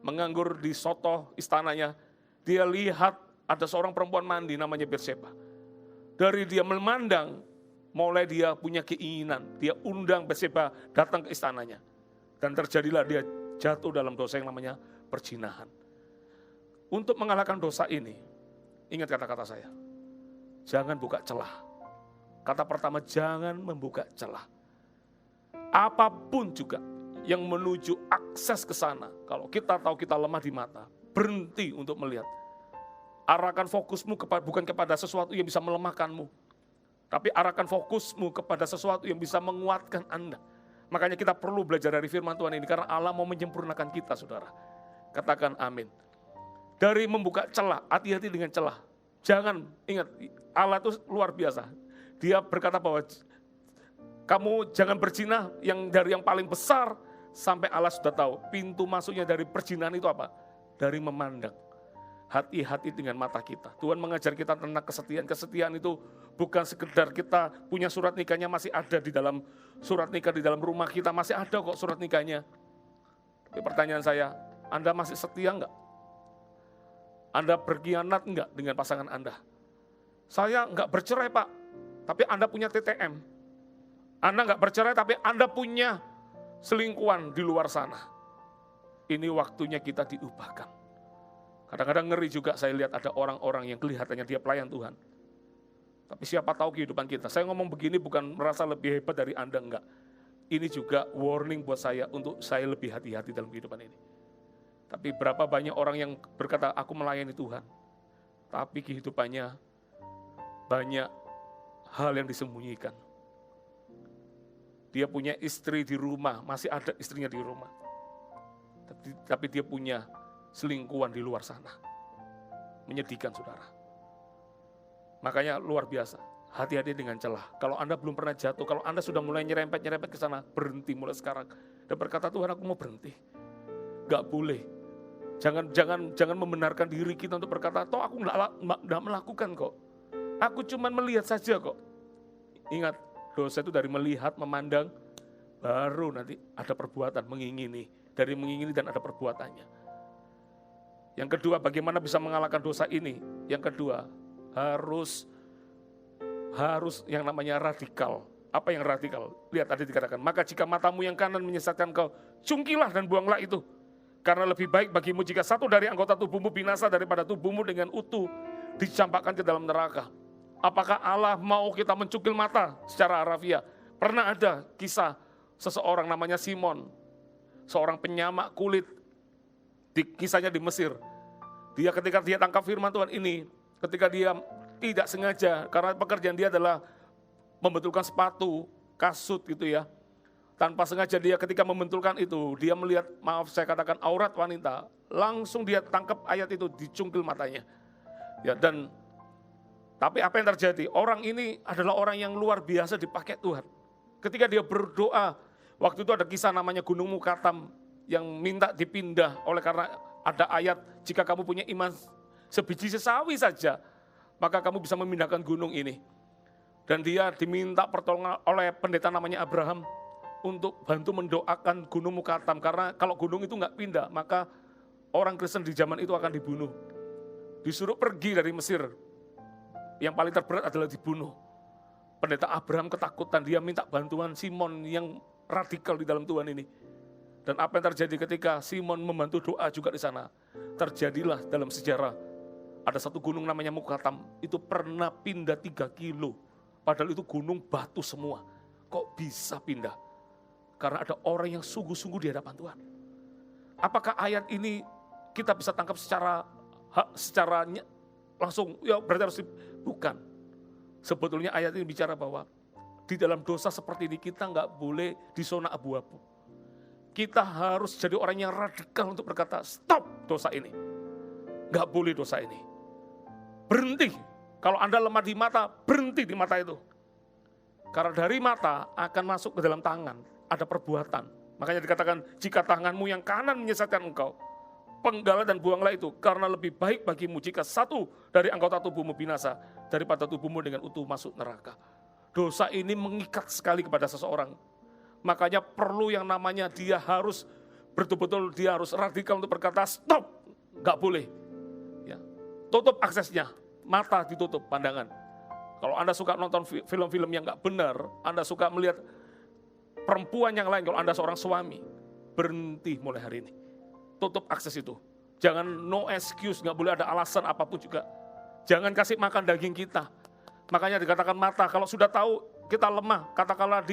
menganggur di soto istananya, dia lihat ada seorang perempuan mandi namanya Batseba. Dari dia memandang, mulai dia punya keinginan, dia undang Batseba datang ke istananya. Dan terjadilah dia jatuh dalam dosa yang namanya perzinahan. Untuk mengalahkan dosa ini, ingat kata-kata saya, jangan buka celah. Kata pertama, jangan membuka celah. Apapun juga yang menuju akses ke sana, kalau kita tahu kita lemah di mata, berhenti untuk melihat. Arahkan fokusmu bukan kepada sesuatu yang bisa melemahkanmu, tapi arahkan fokusmu kepada sesuatu yang bisa menguatkan Anda. Makanya kita perlu belajar dari firman Tuhan ini, karena Allah mau menyempurnakan kita, saudara. Katakan amin. Dari membuka celah, hati-hati dengan celah. Jangan, ingat, Allah itu luar biasa. Dia berkata bahwa kamu jangan berzina dari yang paling besar, sampai Allah sudah tahu pintu masuknya dari perzinahan itu apa? Dari memandang. Hati-hati dengan mata kita. Tuhan mengajar kita tentang kesetiaan. Kesetiaan itu bukan sekedar kita punya surat nikahnya masih ada di dalam surat nikah, di dalam rumah kita masih ada kok surat nikahnya. Tapi pertanyaan saya, Anda masih setia enggak? Anda berkhianat enggak dengan pasangan Anda? Saya enggak bercerai Pak, tapi Anda punya TTM. Anda enggak bercerai tapi Anda punya selingkuhan di luar sana. Ini waktunya kita diubahkan. Kadang-kadang ngeri juga saya lihat ada orang-orang yang kelihatannya dia pelayan Tuhan. Tapi siapa tahu kehidupan kita. Saya ngomong begini bukan merasa lebih hebat dari Anda, enggak. Ini juga warning buat saya untuk saya lebih hati-hati dalam kehidupan ini. Tapi berapa banyak orang yang berkata, aku melayani Tuhan. Tapi kehidupannya banyak hal yang disembunyikan. Dia punya istri di rumah, masih ada istrinya di rumah. Tapi dia punya selingkuhan di luar sana. Menyedihkan, saudara. Makanya luar biasa, hati-hati dengan celah. Kalau Anda belum pernah jatuh, kalau Anda sudah mulai nyerempet ke sana, berhenti mulai sekarang. Dan berkata, Tuhan aku mau berhenti. Gak boleh. Jangan membenarkan diri kita untuk berkata, toh aku gak melakukan kok. Aku cuma melihat saja kok. Ingat, dosa itu dari melihat, memandang, baru nanti ada perbuatan, mengingini. Dari mengingini dan ada perbuatannya. Yang kedua, bagaimana bisa mengalahkan dosa ini? Yang kedua, harus yang namanya radikal. Apa yang radikal? Lihat tadi dikatakan, maka jika matamu yang kanan menyesatkan kau, cungkilah dan buanglah itu. Karena lebih baik bagimu jika satu dari anggota tubuhmu binasa daripada tubuhmu dengan utuh dicampakkan ke dalam neraka. Apakah Allah mau kita mencungkil mata secara harafiah? Pernah ada kisah seseorang namanya Simon, seorang penyamak kulit, kisahnya di Mesir. Dia ketika dia tangkap firman Tuhan ini, ketika dia tidak sengaja, karena pekerjaan dia adalah membetulkan sepatu, kasut gitu ya. Tanpa sengaja dia ketika membentulkan itu, dia melihat, maaf saya katakan aurat wanita, langsung dia tangkap ayat itu, dicungkil matanya. Ya, tapi apa yang terjadi? Orang ini adalah orang yang luar biasa dipakai Tuhan. Ketika dia berdoa, waktu itu ada kisah namanya Gunung Mukatam yang minta dipindah oleh karena ada ayat, jika kamu punya iman sebiji sesawi saja, maka kamu bisa memindahkan gunung ini. Dan dia diminta pertolongan oleh pendeta namanya Abraham. untuk bantu mendoakan Gunung Mukatam. Karena kalau gunung itu nggak pindah, maka orang Kristen di zaman itu akan dibunuh. Disuruh pergi dari Mesir. Yang paling terberat adalah dibunuh. Pendeta Abraham ketakutan, dia minta bantuan Simon yang radikal di dalam Tuhan ini. Dan apa yang terjadi ketika Simon membantu doa juga di sana? Terjadilah dalam sejarah. Ada satu gunung namanya Mukatam, itu pernah pindah 3 kilo. Padahal itu gunung batu semua. Kok bisa pindah? Karena ada orang yang sungguh-sungguh di hadapan Tuhan. Apakah ayat ini kita bisa tangkap secara langsung, ya berarti harus bukan. Sebetulnya ayat ini bicara bahwa di dalam dosa seperti ini kita nggak boleh di zona abu-abu. Kita harus jadi orang yang radikal untuk berkata, stop dosa ini. Nggak boleh dosa ini. Berhenti. Kalau Anda lemah di mata, berhenti di mata itu. Karena dari mata akan masuk ke dalam tangan, ada perbuatan. Makanya dikatakan, jika tanganmu yang kanan menyesatkan engkau, penggal dan buanglah itu, karena lebih baik bagimu jika satu dari anggota tubuhmu binasa, daripada tubuhmu dengan utuh masuk neraka. Dosa ini mengikat sekali kepada seseorang. Makanya perlu yang namanya dia harus betul-betul dia harus radikal untuk berkata stop, nggak boleh. Ya. Tutup aksesnya, mata ditutup pandangan. Kalau Anda suka nonton film-film yang nggak benar, Anda suka melihat perempuan yang lain, kalau Anda seorang suami, berhenti mulai hari ini. Tutup akses itu. Jangan no excuse, nggak boleh ada alasan apapun juga. Jangan kasih makan daging kita. Makanya dikatakan mata, kalau sudah tahu kita lemah, katakanlah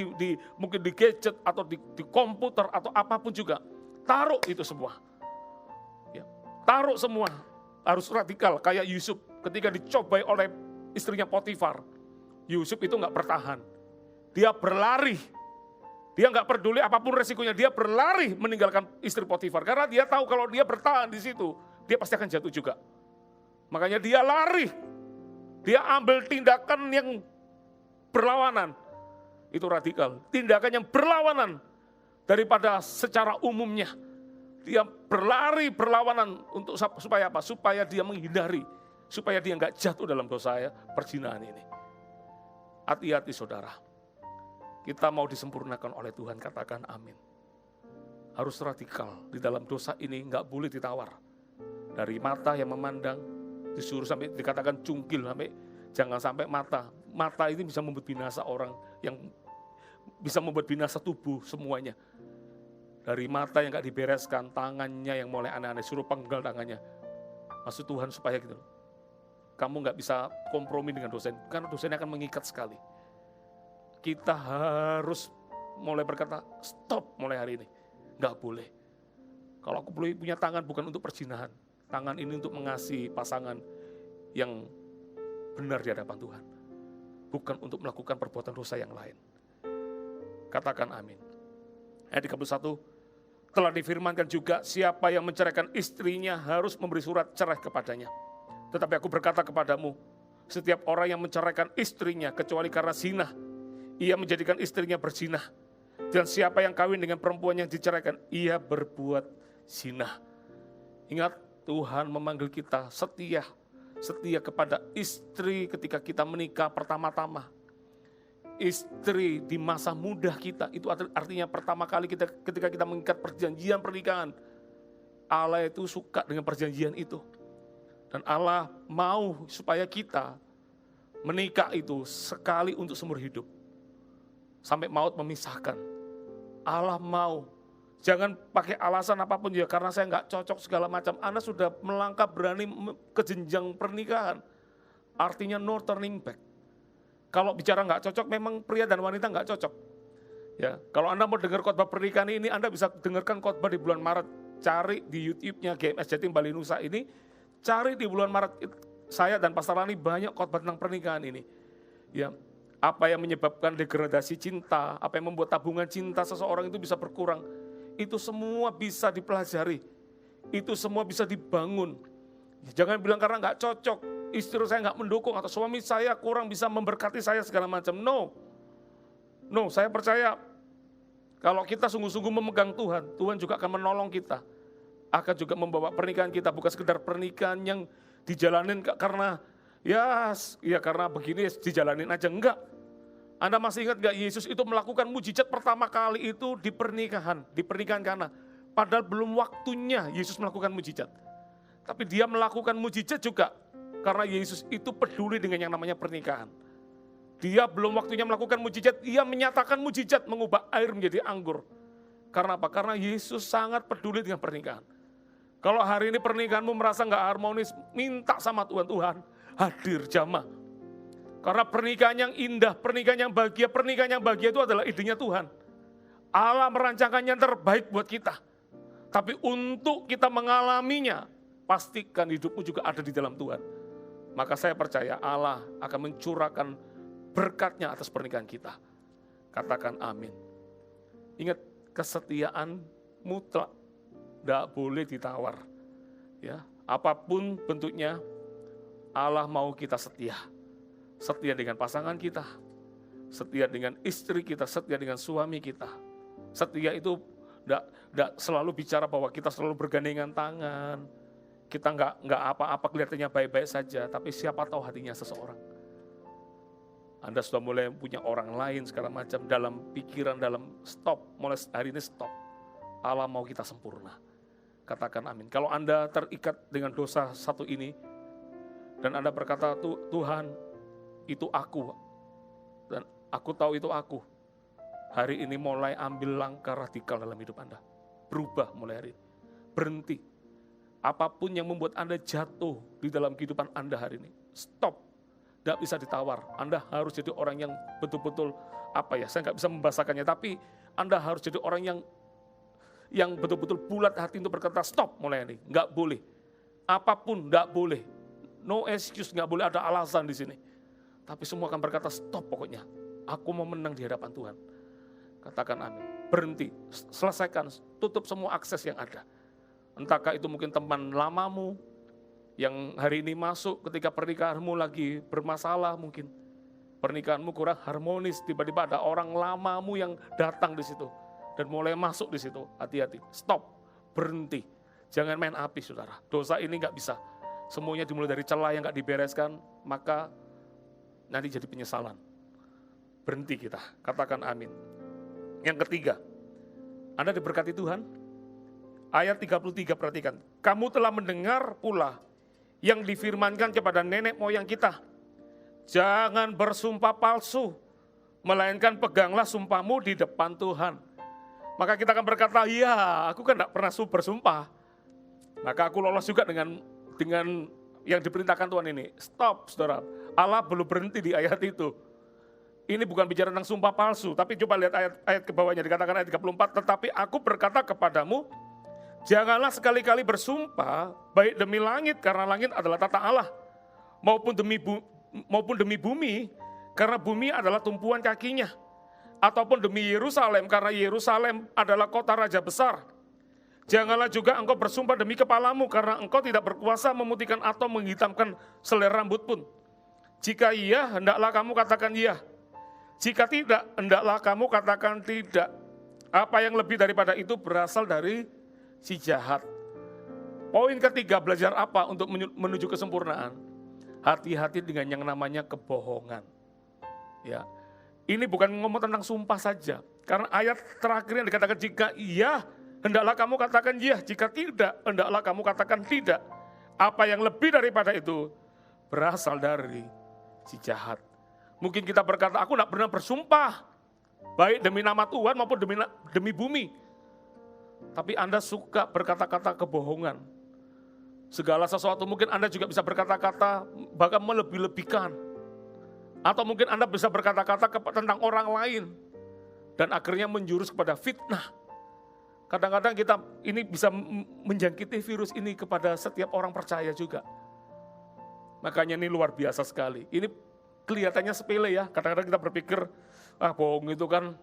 mungkin di gadget atau di komputer atau apapun juga, taruh itu semua. Ya, taruh semua, harus radikal. Kayak Yusuf ketika dicobai oleh istrinya Potifar, Yusuf itu nggak bertahan, dia berlari, dia nggak peduli apapun resikonya, dia berlari meninggalkan istri Potifar karena dia tahu kalau dia bertahan di situ, dia pasti akan jatuh juga. Makanya dia lari, dia ambil tindakan yang berlawanan, itu radikal. Tindakan yang berlawanan daripada secara umumnya. Dia berlari berlawanan untuk supaya apa? Supaya dia menghindari, supaya dia nggak jatuh dalam dosa perzinahan ini. Hati-hati saudara, kita mau disempurnakan oleh Tuhan, katakan amin. Harus radikal di dalam dosa ini, nggak boleh ditawar. Dari mata yang memandang, disuruh sampai dikatakan cungkil, sampai jangan sampai mata ini bisa membuat binasa orang, yang bisa membuat binasa tubuh semuanya. Dari mata yang gak dibereskan, tangannya yang mulai aneh-aneh, suruh penggal tangannya. Maksud Tuhan supaya gitu, kamu gak bisa kompromi dengan dosen, karena dosennya akan mengikat sekali. Kita harus mulai berkata, stop mulai hari ini, gak boleh. Kalau aku punya tangan bukan untuk perzinahan, tangan ini untuk mengasihi pasangan yang benar di hadapan Tuhan. Bukan untuk melakukan perbuatan dosa yang lain. Katakan amin. Ayat 31, telah difirmankan juga siapa yang menceraikan istrinya harus memberi surat cerai kepadanya. Tetapi aku berkata kepadamu, setiap orang yang menceraikan istrinya kecuali karena zina, ia menjadikan istrinya berzina. Dan siapa yang kawin dengan perempuan yang diceraikan, ia berbuat zina. Ingat, Tuhan memanggil kita setia kepada istri ketika kita menikah pertama-tama. Istri di masa muda kita, itu artinya pertama kali ketika kita mengikat perjanjian pernikahan. Allah itu suka dengan perjanjian itu. Dan Allah mau supaya kita menikah itu sekali untuk seumur hidup. Sampai maut memisahkan. Allah mau. Jangan pakai alasan apapun ya, karena saya nggak cocok segala macam. Anda sudah melangkah berani ke jenjang pernikahan. Artinya no turning back. Kalau bicara nggak cocok, memang pria dan wanita nggak cocok. Ya, kalau Anda mau dengar khotbah pernikahan ini, Anda bisa dengarkan khotbah di bulan Maret. Cari di YouTube-nya GMS Jatim Bali Nusa ini, cari di bulan Maret. Saya dan Pastor Lani banyak khotbah tentang pernikahan ini. Ya, apa yang menyebabkan degradasi cinta, apa yang membuat tabungan cinta seseorang itu bisa berkurang. Itu semua bisa dipelajari, itu semua bisa dibangun. Jangan bilang karena nggak cocok, istri saya nggak mendukung, atau suami saya kurang bisa memberkati saya segala macam. No, saya percaya kalau kita sungguh-sungguh memegang Tuhan, Tuhan juga akan menolong kita. Akan juga membawa pernikahan kita, bukan sekedar pernikahan yang dijalanin karena ya karena begini dijalanin aja, enggak. Anda masih ingat gak Yesus itu melakukan mujizat pertama kali itu di pernikahan Kana. Padahal belum waktunya Yesus melakukan mujizat. Tapi dia melakukan mujizat juga karena Yesus itu peduli dengan yang namanya pernikahan. Dia belum waktunya melakukan mujizat, dia menyatakan mujizat mengubah air menjadi anggur. Karena apa? Karena Yesus sangat peduli dengan pernikahan. Kalau hari ini pernikahanmu merasa gak harmonis, minta sama Tuhan, Tuhan hadir jamah. Karena pernikahan yang indah, pernikahan yang bahagia itu adalah idenya Tuhan. Allah merancangkan yang terbaik buat kita. Tapi untuk kita mengalaminya, pastikan hidupmu juga ada di dalam Tuhan. Maka saya percaya Allah akan mencurahkan berkatnya atas pernikahan kita. Katakan amin. Ingat, kesetiaan mutlak, tidak boleh ditawar. Ya, apapun bentuknya, Allah mau kita setia. Setia dengan pasangan kita, setia dengan istri kita, setia dengan suami kita. Setia itu tidak selalu bicara bahwa kita selalu bergandengan tangan, kita nggak apa-apa kelihatannya baik-baik saja, tapi siapa tahu hatinya seseorang. Anda sudah mulai punya orang lain segala macam dalam pikiran, dalam stop, mulai hari ini stop. Allah mau kita sempurna. Katakan amin. Kalau Anda terikat dengan dosa satu ini, dan Anda berkata, Tuhan, itu aku, dan aku tahu itu aku. Hari ini mulai ambil langkah radikal dalam hidup Anda. Berubah mulai hari ini. Berhenti. Apapun yang membuat Anda jatuh di dalam kehidupan Anda hari ini, stop. Tidak bisa ditawar. Anda harus jadi orang yang betul-betul, saya nggak bisa membahasakannya, tapi Anda harus jadi orang yang betul-betul bulat hati untuk berkata, stop mulai ini. Nggak boleh. Apapun nggak boleh. No excuse, nggak boleh ada alasan di sini. Tapi semua akan berkata stop pokoknya. Aku mau menang di hadapan Tuhan. Katakan amin. Berhenti, selesaikan, tutup semua akses yang ada. Entahkah itu mungkin teman lamamu yang hari ini masuk ketika pernikahanmu lagi bermasalah mungkin. Pernikahanmu kurang harmonis, tiba-tiba ada orang lamamu yang datang di situ. Dan mulai masuk di situ, hati-hati. Stop, berhenti. Jangan main api saudara. Dosa ini nggak bisa. Semuanya dimulai dari celah yang nggak dibereskan, maka nanti jadi penyesalan. Berhenti kita, katakan amin. Yang ketiga, Anda diberkati Tuhan. Ayat 33 perhatikan. Kamu telah mendengar pula yang difirmankan kepada nenek moyang kita. Jangan bersumpah palsu, melainkan peganglah sumpahmu di depan Tuhan. Maka kita akan berkata, ya aku kan tidak pernah bersumpah. Maka aku lolos juga dengan yang diperintahkan Tuhan ini. Stop saudara. Allah belum berhenti di ayat itu. Ini bukan bicara tentang sumpah palsu, tapi coba lihat ayat ke bawahnya, dikatakan ayat 34, tetapi aku berkata kepadamu, janganlah sekali-kali bersumpah, baik demi langit, karena langit adalah tata Allah, maupun demi bumi, karena bumi adalah tumpuan kakinya, ataupun demi Yerusalem, karena Yerusalem adalah kota raja besar. Janganlah juga engkau bersumpah demi kepalamu, karena engkau tidak berkuasa memutihkan atau menghitamkan selai rambut pun. Jika iya, hendaklah kamu katakan iya. Jika tidak, hendaklah kamu katakan tidak. Apa yang lebih daripada itu berasal dari si jahat. Poin ketiga, belajar apa untuk menuju kesempurnaan? Hati-hati dengan yang namanya kebohongan. Ya, ini bukan ngomong tentang sumpah saja. Karena ayat terakhir yang dikatakan jika iya, hendaklah kamu katakan iya. Jika tidak, hendaklah kamu katakan tidak. Apa yang lebih daripada itu berasal dari si jahat. Mungkin kita berkata, aku tidak pernah bersumpah, baik demi nama Tuhan maupun demi bumi. Tapi Anda suka berkata-kata kebohongan. Segala sesuatu mungkin Anda juga bisa berkata-kata, bahkan melebih-lebihkan. Atau mungkin Anda bisa berkata-kata tentang orang lain. Dan akhirnya menjurus kepada fitnah. Kadang-kadang kita ini bisa menjangkiti virus ini kepada setiap orang percaya juga. Makanya ini luar biasa sekali. Ini kelihatannya sepele ya, kadang-kadang kita berpikir, bohong itu kan,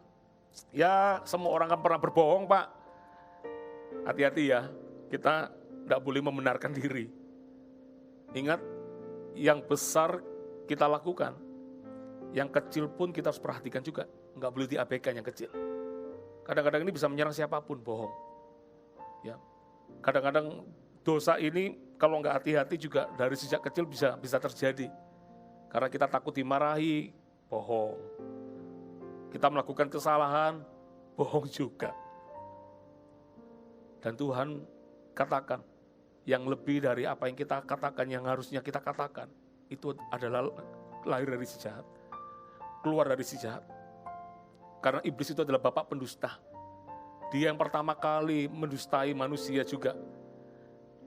ya semua orang kan pernah berbohong Pak. Hati-hati ya, kita tidak boleh membenarkan diri. Ingat, yang besar kita lakukan, yang kecil pun kita harus perhatikan juga, nggak boleh diabaikan yang kecil. Kadang-kadang ini bisa menyerang siapapun, bohong. Ya, kadang-kadang dosa ini kalau nggak hati-hati juga dari sejak kecil bisa terjadi. Karena kita takut dimarahi, bohong. Kita melakukan kesalahan, bohong juga. Dan Tuhan katakan, yang lebih dari apa yang kita katakan, yang harusnya kita katakan, itu adalah lahir dari si jahat, keluar dari si jahat. Karena iblis itu adalah bapak pendusta. Dia yang pertama kali mendustai manusia juga.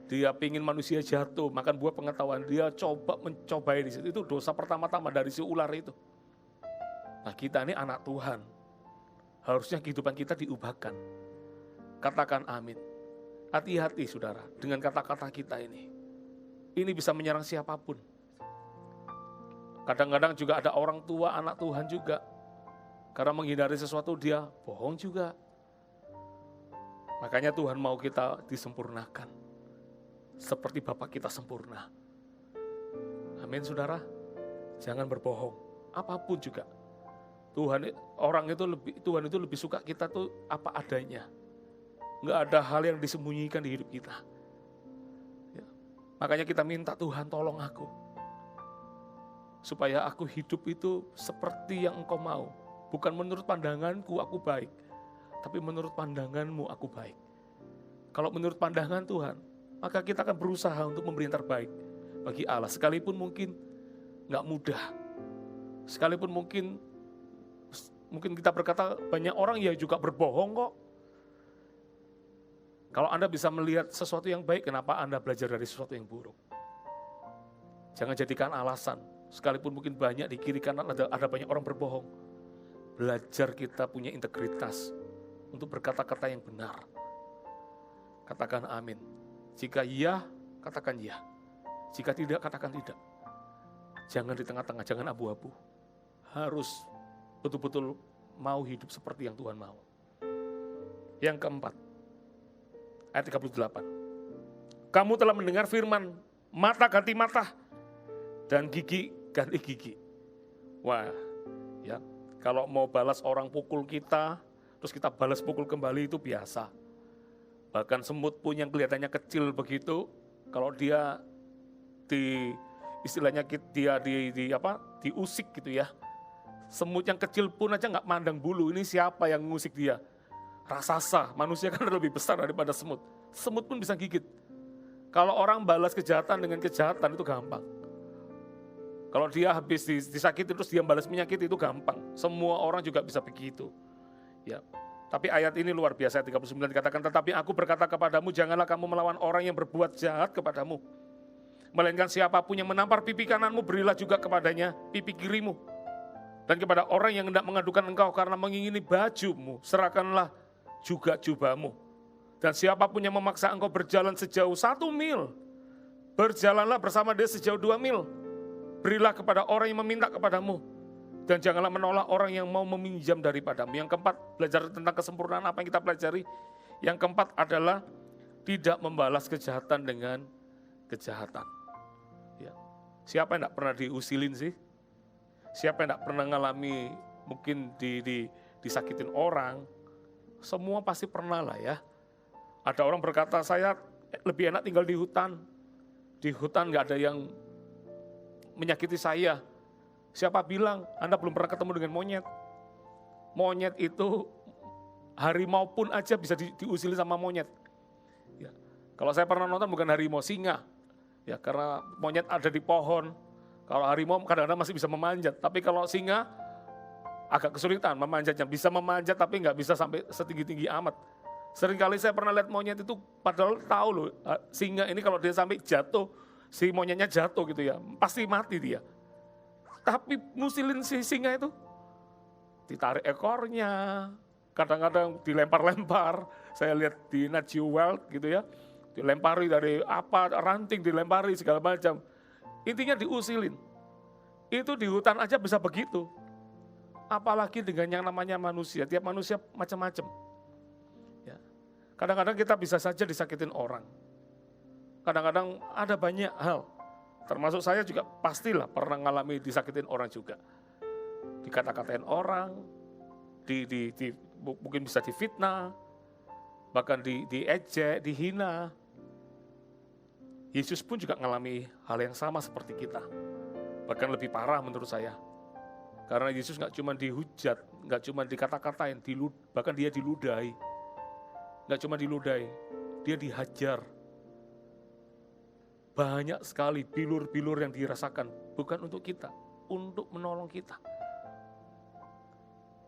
Dia pingin manusia jatuh, makan buah pengetahuan. Dia mencobai di situ. Itu dosa pertama-tama dari si ular itu. Nah, kita ini anak Tuhan. Harusnya kehidupan kita diubahkan. Katakan amin. Hati-hati saudara dengan kata-kata kita ini. Ini bisa menyerang siapapun. Kadang-kadang juga ada orang tua anak Tuhan juga. Karena menghindari sesuatu dia bohong juga. Makanya Tuhan mau kita disempurnakan. Seperti Bapa kita sempurna. Amin saudara. Jangan berbohong. Apapun juga. Tuhan itu lebih suka kita tuh apa adanya. Nggak ada hal yang disembunyikan di hidup kita. Ya. Makanya kita minta Tuhan tolong aku. Supaya aku hidup itu seperti yang Engkau mau. Bukan menurut pandanganku aku baik. Tapi menurut pandanganmu aku baik. Kalau menurut pandangan Tuhan, maka kita akan berusaha untuk memberi yang terbaik bagi Allah. Sekalipun mungkin nggak mudah. Sekalipun mungkin kita berkata banyak orang ya juga berbohong kok. Kalau Anda bisa melihat sesuatu yang baik, kenapa Anda belajar dari sesuatu yang buruk? Jangan jadikan alasan. Sekalipun mungkin banyak di kiri kanan ada banyak orang berbohong. Belajar kita punya integritas untuk berkata-kata yang benar. Katakan amin. Jika iya, katakan iya. Jika tidak, katakan tidak. Jangan di tengah-tengah, jangan abu-abu. Harus betul-betul mau hidup seperti yang Tuhan mau. Yang keempat, ayat 38. Kamu telah mendengar firman, mata ganti mata, dan gigi ganti gigi. Wah, ya, kalau mau balas orang pukul kita, terus kita balas pukul kembali itu biasa. Bahkan semut pun yang kelihatannya kecil begitu, kalau dia diusik gitu ya. Semut yang kecil pun aja nggak mandang bulu, ini siapa yang ngusik dia? Raksasa, manusia kan lebih besar daripada semut. Semut pun bisa gigit. Kalau orang balas kejahatan dengan kejahatan itu gampang. Kalau dia habis disakiti terus dia balas menyakiti itu gampang. Semua orang juga bisa begitu. Ya. Tapi ayat ini luar biasa, ayat 39 dikatakan, tetapi aku berkata kepadamu, janganlah kamu melawan orang yang berbuat jahat kepadamu. Melainkan siapapun yang menampar pipi kananmu, berilah juga kepadanya pipi kirimu. Dan kepada orang yang hendak mengadukan engkau karena mengingini bajumu, serahkanlah juga jubahmu. Dan siapapun yang memaksa engkau berjalan sejauh 1 mil, berjalanlah bersama dia sejauh 2 mil. Berilah kepada orang yang meminta kepadamu. Dan janganlah menolak orang yang mau meminjam daripadamu. Yang keempat, belajar tentang kesempurnaan apa yang kita pelajari. Yang keempat adalah tidak membalas kejahatan dengan kejahatan. Ya. Siapa yang tidak pernah diusilin sih? Siapa yang tidak pernah ngalami mungkin disakitin orang? Semua pasti pernah lah ya. Ada orang berkata, saya lebih enak tinggal di hutan. Di hutan gak ada yang menyakiti saya. Siapa bilang Anda belum pernah ketemu dengan monyet? Monyet itu harimau pun aja bisa diusili sama monyet. Ya. Kalau saya pernah nonton bukan harimau, singa. Ya, karena monyet ada di pohon. Kalau harimau kadang-kadang masih bisa memanjat. Tapi kalau singa agak kesulitan memanjatnya. Bisa memanjat tapi nggak bisa sampai setinggi-tinggi amat. Seringkali saya pernah lihat monyet itu padahal tahu loh. Singa ini kalau dia sampai jatuh, si monyetnya jatuh gitu ya. Pasti mati dia. Tapi musilin si singa itu, ditarik ekornya, kadang-kadang dilempar-lempar. Saya lihat di Nat Geo Wild gitu ya, dilempari dari ranting dilempari segala macam. Intinya diusilin. Itu di hutan aja bisa begitu. Apalagi dengan yang namanya manusia, tiap manusia macam-macam. Ya. Kadang-kadang kita bisa saja disakitin orang. Kadang-kadang ada banyak hal. Termasuk saya juga pastilah pernah ngalami disakitin orang juga. Dikata-katain orang, mungkin bisa difitnah, bahkan diejek, dihina. Yesus pun juga ngalami hal yang sama seperti kita. Bahkan lebih parah menurut saya. Karena Yesus nggak cuma dihujat, nggak cuma dikata-katain, bahkan dia diludahi. Nggak cuma diludahi, dia dihajar. Banyak sekali bilur-bilur yang dirasakan, bukan untuk kita, untuk menolong kita.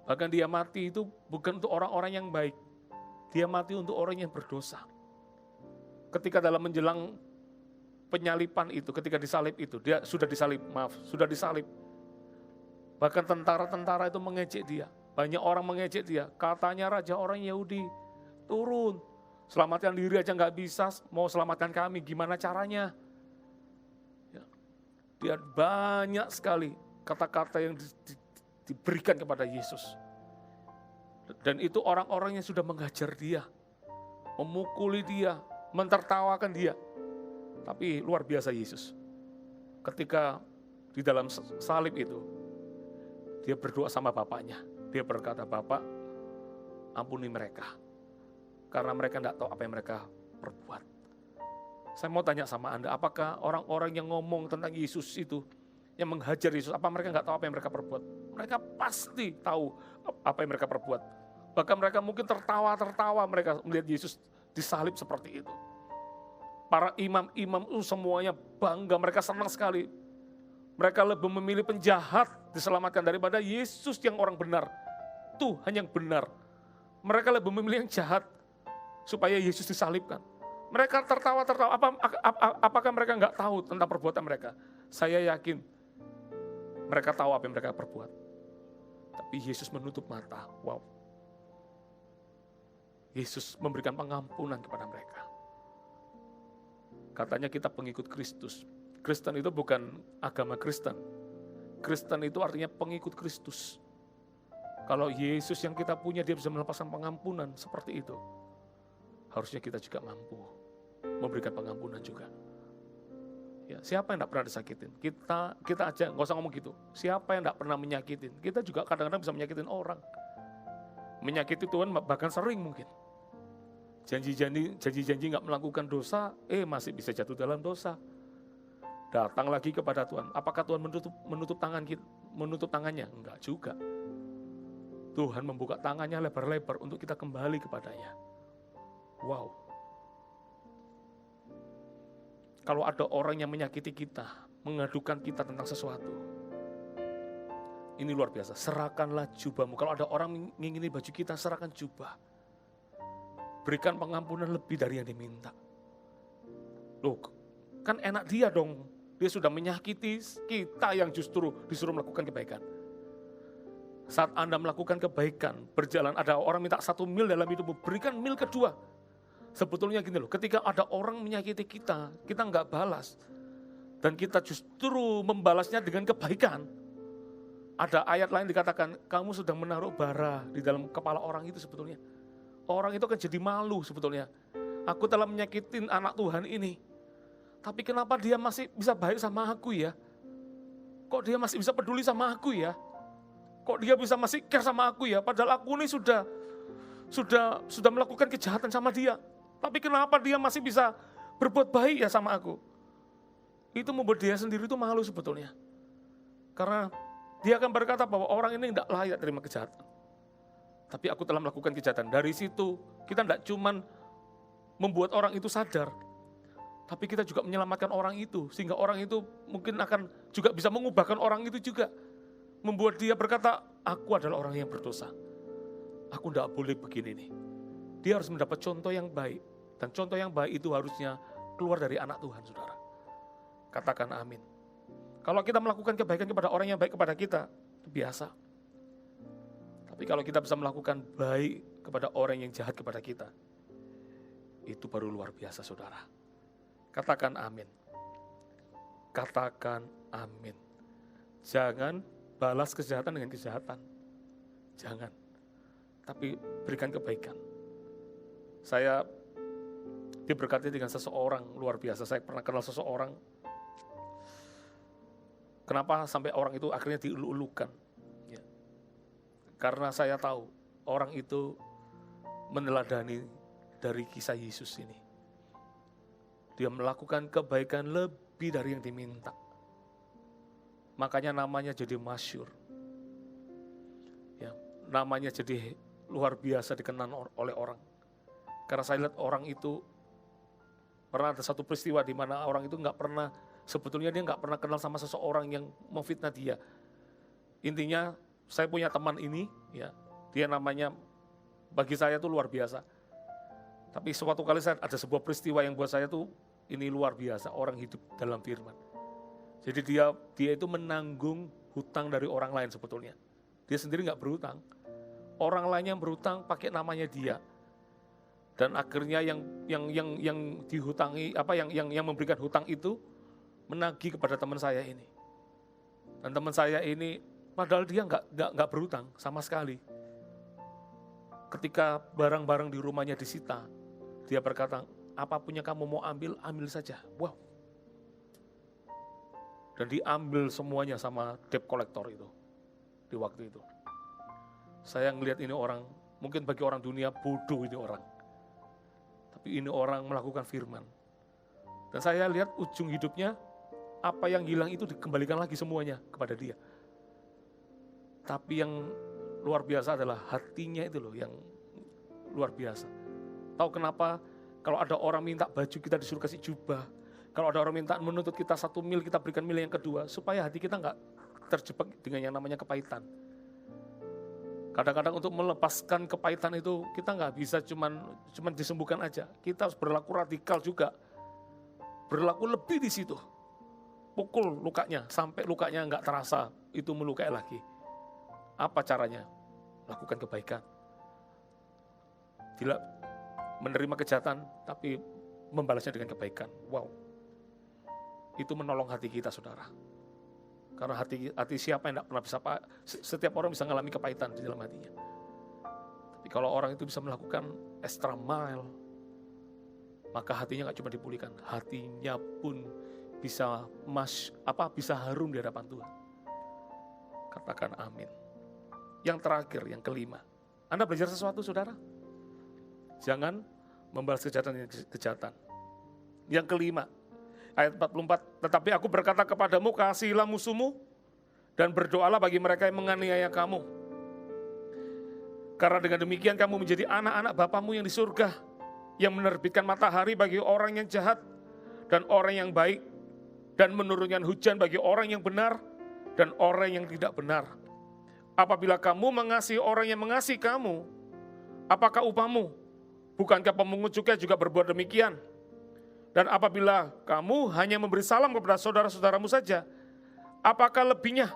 Bahkan dia mati itu bukan untuk orang-orang yang baik, dia mati untuk orang yang berdosa. Ketika dalam menjelang penyalipan itu, ketika disalib itu, dia sudah disalib. Bahkan tentara-tentara itu mengejek dia. Banyak orang mengejek dia. Katanya raja orang Yahudi, turun. Selamatkan diri aja nggak bisa, mau selamatkan kami, gimana caranya? Ya. Dia banyak sekali kata-kata yang diberikan kepada Yesus. Dan itu orang-orang yang sudah menghajar dia, memukuli dia, mentertawakan dia. Tapi luar biasa Yesus. Ketika di dalam salib itu, dia berdoa sama Bapaknya. Dia berkata, Bapak, ampuni mereka. Karena mereka tidak tahu apa yang mereka perbuat. Saya mau tanya sama Anda, apakah orang-orang yang ngomong tentang Yesus itu, yang menghajar Yesus, apa mereka nggak tahu apa yang mereka perbuat? Mereka pasti tahu apa yang mereka perbuat. Bahkan mereka mungkin tertawa mereka melihat Yesus disalib seperti itu. Para imam-imam itu semuanya bangga, mereka senang sekali. Mereka lebih memilih penjahat diselamatkan daripada Yesus yang orang benar. Tuhan yang benar. Mereka lebih memilih yang jahat supaya Yesus disalibkan. Mereka tertawa. Apakah mereka nggak tahu tentang perbuatan mereka? Saya yakin mereka tahu apa yang mereka perbuat. Tapi Yesus menutup mata. Wow. Yesus memberikan pengampunan kepada mereka. Katanya kita pengikut Kristus. Kristen itu bukan agama Kristen. Kristen itu artinya pengikut Kristus. Kalau Yesus yang kita punya, dia bisa melepaskan pengampunan seperti itu. Harusnya kita juga mampu memberikan pengampunan juga. Ya, siapa yang tidak pernah disakitin? Kita aja, nggak usah ngomong gitu. Siapa yang tidak pernah menyakitin? Kita juga kadang-kadang bisa menyakitin orang. Menyakiti Tuhan bahkan sering mungkin. Janji-janji nggak melakukan dosa, masih bisa jatuh dalam dosa. Datang lagi kepada Tuhan. Apakah Tuhan menutup tangannya? Enggak juga. Tuhan membuka tangannya lebar-lebar untuk kita kembali kepadanya. Wow. Kalau ada orang yang menyakiti kita, mengadukan kita tentang sesuatu, ini luar biasa. Serahkanlah jubahmu. Kalau ada orang mengingini baju kita, serahkan jubah. Berikan pengampunan lebih dari yang diminta. Loh, kan enak dia dong. Dia sudah menyakiti kita yang justru disuruh melakukan kebaikan. Saat Anda melakukan kebaikan, berjalan, ada orang minta 1 mil dalam hidupmu, berikan mil kedua. Sebetulnya gini loh, ketika ada orang menyakiti kita nggak balas. Dan kita justru membalasnya dengan kebaikan. Ada ayat lain dikatakan, kamu sedang menaruh bara di dalam kepala orang itu sebetulnya. Orang itu akan jadi malu sebetulnya. Aku telah menyakitin anak Tuhan ini. Tapi kenapa dia masih bisa baik sama aku ya? Kok dia masih bisa peduli sama aku ya? Kok dia bisa masih care sama aku ya? Padahal aku ini sudah melakukan kejahatan sama dia. Tapi kenapa dia masih bisa berbuat baik ya sama aku? Itu membuat dia sendiri itu malu sebetulnya. Karena dia akan berkata bahwa orang ini tidak layak terima kejahatan. Tapi aku telah melakukan kejahatan. Dari situ kita tidak cuma membuat orang itu sadar, tapi kita juga menyelamatkan orang itu. Sehingga orang itu mungkin akan juga bisa mengubahkan orang itu juga. Membuat dia berkata, aku adalah orang yang berdosa. Aku tidak boleh begini nih. Dia harus mendapat contoh yang baik. Dan contoh yang baik itu harusnya keluar dari anak Tuhan, saudara. Katakan amin. Kalau kita melakukan kebaikan kepada orang yang baik kepada kita, itu biasa. Tapi kalau kita bisa melakukan baik kepada orang yang jahat kepada kita, itu baru luar biasa, saudara. Katakan amin. Katakan amin. Jangan balas kejahatan dengan kejahatan. Jangan. Tapi berikan kebaikan. Saya diberkati dengan seseorang luar biasa. Saya pernah kenal seseorang. Kenapa sampai orang itu akhirnya diulu-ulukan? Ya. Karena saya tahu orang itu meneladani dari kisah Yesus ini. Dia melakukan kebaikan lebih dari yang diminta. Makanya namanya jadi masyhur. namanya jadi luar biasa dikenal oleh orang. Karena saya lihat orang itu, pernah ada satu peristiwa di mana orang itu sebetulnya dia nggak pernah kenal sama seseorang yang memfitnah dia. Intinya saya punya teman ini, ya, dia namanya bagi saya tuh luar biasa. Tapi suatu kali ada sebuah peristiwa yang buat saya tuh ini luar biasa, orang hidup dalam firman. Jadi dia itu menanggung hutang dari orang lain sebetulnya. Dia sendiri nggak berhutang. Orang lain yang berhutang pakai namanya dia. Dan akhirnya yang dihutangi, yang memberikan hutang itu menagih kepada teman saya ini. Dan teman saya ini padahal dia nggak berhutang sama sekali. Ketika barang-barang di rumahnya disita, dia berkata, apapun yang kamu mau ambil, ambil saja. Wow. Dan diambil semuanya sama debt collector itu di waktu itu. Saya ngelihat ini orang, mungkin bagi orang dunia bodoh ini orang. Tapi ini orang melakukan firman. Dan saya lihat ujung hidupnya, apa yang hilang itu dikembalikan lagi semuanya kepada dia. Tapi yang luar biasa adalah hatinya itu loh yang luar biasa. Tahu kenapa? Kalau ada orang minta baju kita disuruh kasih jubah. Kalau ada orang minta menuntut kita 1 mil, kita berikan mil yang kedua. Supaya hati kita nggak terjebak dengan yang namanya kepahitan. Kadang-kadang untuk melepaskan kepahitan itu kita nggak bisa cuman disembuhkan aja. Kita harus berlaku radikal juga. Berlaku lebih di situ. Pukul lukanya sampai lukanya nggak terasa, itu melukai lagi. Apa caranya? Lakukan kebaikan. Tidak menerima kejahatan, tapi membalasnya dengan kebaikan. Wow. Itu menolong hati kita, saudara. Karena hati siapa yang tidak pernah bisa, setiap orang bisa mengalami kepahitan di dalam hatinya. Tapi kalau orang itu bisa melakukan extra mile, maka hatinya nggak cuma dipulihkan, hatinya pun bisa bisa harum di hadapan Tuhan. Katakan amin. Yang terakhir, yang kelima. Anda belajar sesuatu, saudara? Jangan membalas kejahatan dengan kejahatan. Yang kelima, ayat 44, tetapi aku berkata kepadamu, kasihilah musuhmu dan berdoalah bagi mereka yang menganiaya kamu. Karena dengan demikian kamu menjadi anak-anak Bapamu yang di surga, yang menerbitkan matahari bagi orang yang jahat dan orang yang baik, dan menurunkan hujan bagi orang yang benar dan orang yang tidak benar. Apabila kamu mengasihi orang yang mengasihi kamu, apakah upahmu? Bukankah pemungut cukai juga berbuat demikian? Dan apabila kamu hanya memberi salam kepada saudara-saudaramu saja, apakah lebihnya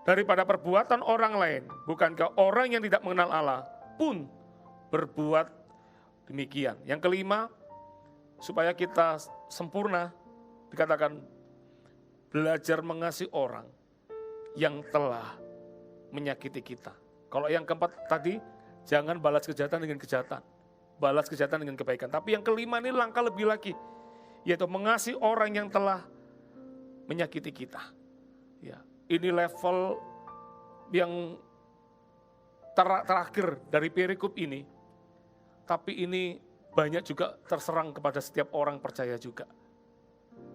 daripada perbuatan orang lain? Bukankah orang yang tidak mengenal Allah pun berbuat demikian? Yang kelima, supaya kita sempurna, dikatakan belajar mengasihi orang yang telah menyakiti kita. Kalau yang keempat tadi, jangan balas kejahatan dengan kejahatan. Balas kejahatan dengan kebaikan. Tapi yang kelima ini langkah lebih lagi, yaitu mengasihi orang yang telah menyakiti kita. Ya, ini level yang terakhir dari perikop ini. Tapi ini banyak juga terserang kepada setiap orang percaya juga.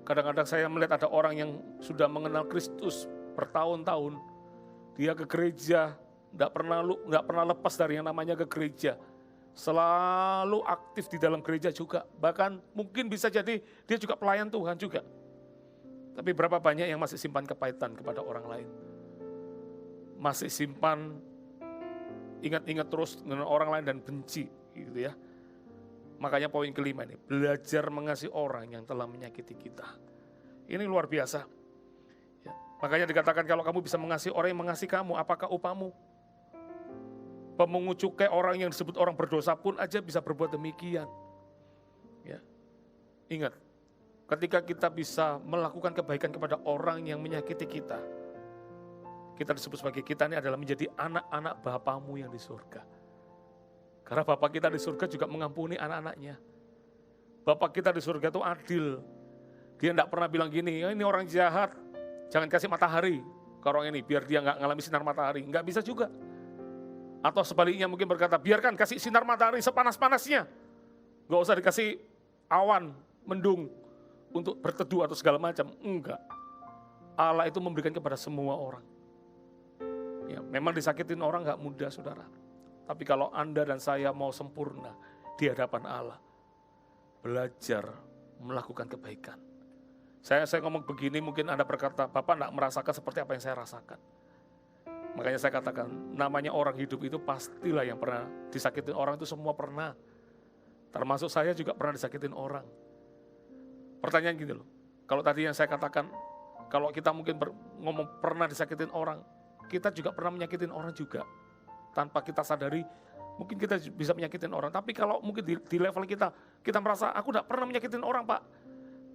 Kadang-kadang saya melihat ada orang yang sudah mengenal Kristus bertahun-tahun, dia ke gereja, nggak pernah lepas dari yang namanya ke gereja. Selalu aktif di dalam gereja juga. Bahkan mungkin bisa jadi dia juga pelayan Tuhan juga. Tapi berapa banyak yang masih simpan kepahitan kepada orang lain. Masih simpan, ingat-ingat terus dengan orang lain dan benci gitu ya. Makanya poin kelima ini, belajar mengasihi orang yang telah menyakiti kita. Ini luar biasa. Ya, makanya dikatakan kalau kamu bisa mengasihi orang yang mengasihi kamu, apakah upahmu? Pemungut cukai, orang yang disebut orang berdosa pun aja bisa berbuat demikian. Ya. Ingat, ketika kita bisa melakukan kebaikan kepada orang yang menyakiti kita, kita disebut sebagai kita ini adalah menjadi anak-anak Bapamu yang di surga. Karena Bapa kita di surga juga mengampuni anak-anaknya. Bapa kita di surga itu adil. Dia tidak pernah bilang gini, ini orang jahat, jangan kasih matahari ke orang ini, biar dia nggak ngalami sinar matahari. Nggak bisa juga. Atau sebaliknya mungkin berkata, biarkan kasih sinar matahari sepanas-panasnya. Nggak usah dikasih awan, mendung, untuk berteduh atau segala macam. Enggak. Allah itu memberikan kepada semua orang. Ya, memang disakitin orang nggak mudah, saudara. Tapi kalau Anda dan saya mau sempurna di hadapan Allah, belajar melakukan kebaikan. Saya ngomong begini, mungkin Anda berkata, Bapak enggak merasakan seperti apa yang saya rasakan. Makanya saya katakan, namanya orang hidup itu pastilah yang pernah disakitin orang itu semua pernah. Termasuk saya juga pernah disakitin orang. Pertanyaan gini loh, kalau tadi yang saya katakan, kalau kita mungkin ngomong pernah disakitin orang, kita juga pernah menyakitin orang juga. Tanpa kita sadari, mungkin kita bisa menyakitin orang. Tapi kalau mungkin di level kita merasa, aku enggak pernah menyakitin orang, Pak.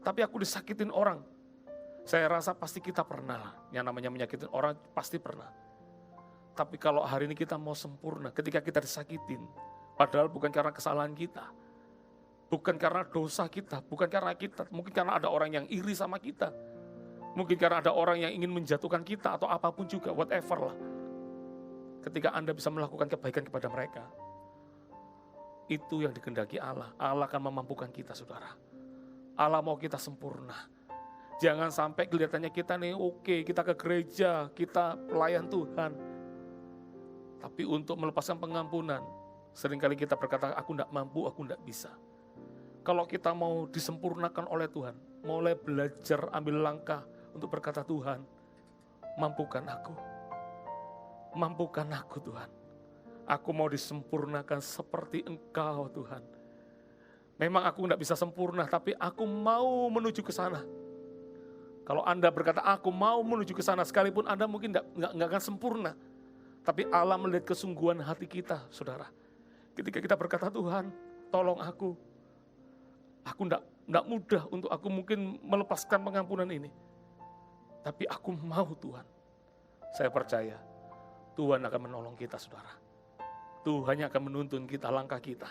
Tapi aku disakitin orang. Saya rasa pasti kita pernah lah. Yang namanya menyakitin orang pasti pernah. Tapi kalau hari ini kita mau sempurna ketika kita disakitin. Padahal bukan karena kesalahan kita. Bukan karena dosa kita. Bukan karena kita. Mungkin karena ada orang yang iri sama kita. Mungkin karena ada orang yang ingin menjatuhkan kita atau apapun juga. Whatever lah. Ketika Anda bisa melakukan kebaikan kepada mereka. Itu yang dikehendaki Allah. Allah akan memampukan kita, saudara. Allah mau kita sempurna. Jangan sampai kelihatannya kita nih oke, kita ke gereja, kita pelayan Tuhan. Tapi untuk melepaskan pengampunan, seringkali kita berkata, aku enggak mampu, aku enggak bisa. Kalau kita mau disempurnakan oleh Tuhan, mulai belajar ambil langkah untuk berkata, Tuhan, mampukan aku. Mampukan aku, Tuhan. Aku mau disempurnakan seperti Engkau, Tuhan. Memang aku enggak bisa sempurna, tapi aku mau menuju ke sana. Kalau Anda berkata, aku mau menuju ke sana, sekalipun Anda mungkin enggak akan sempurna. Tapi Allah melihat kesungguhan hati kita, saudara. Ketika kita berkata, Tuhan, tolong aku. Aku enggak mudah untuk aku mungkin melepaskan pengampunan ini. Tapi aku mau, Tuhan. Saya percaya, Tuhan akan menolong kita, saudara. Tuhan yang akan menuntun kita, langkah kita.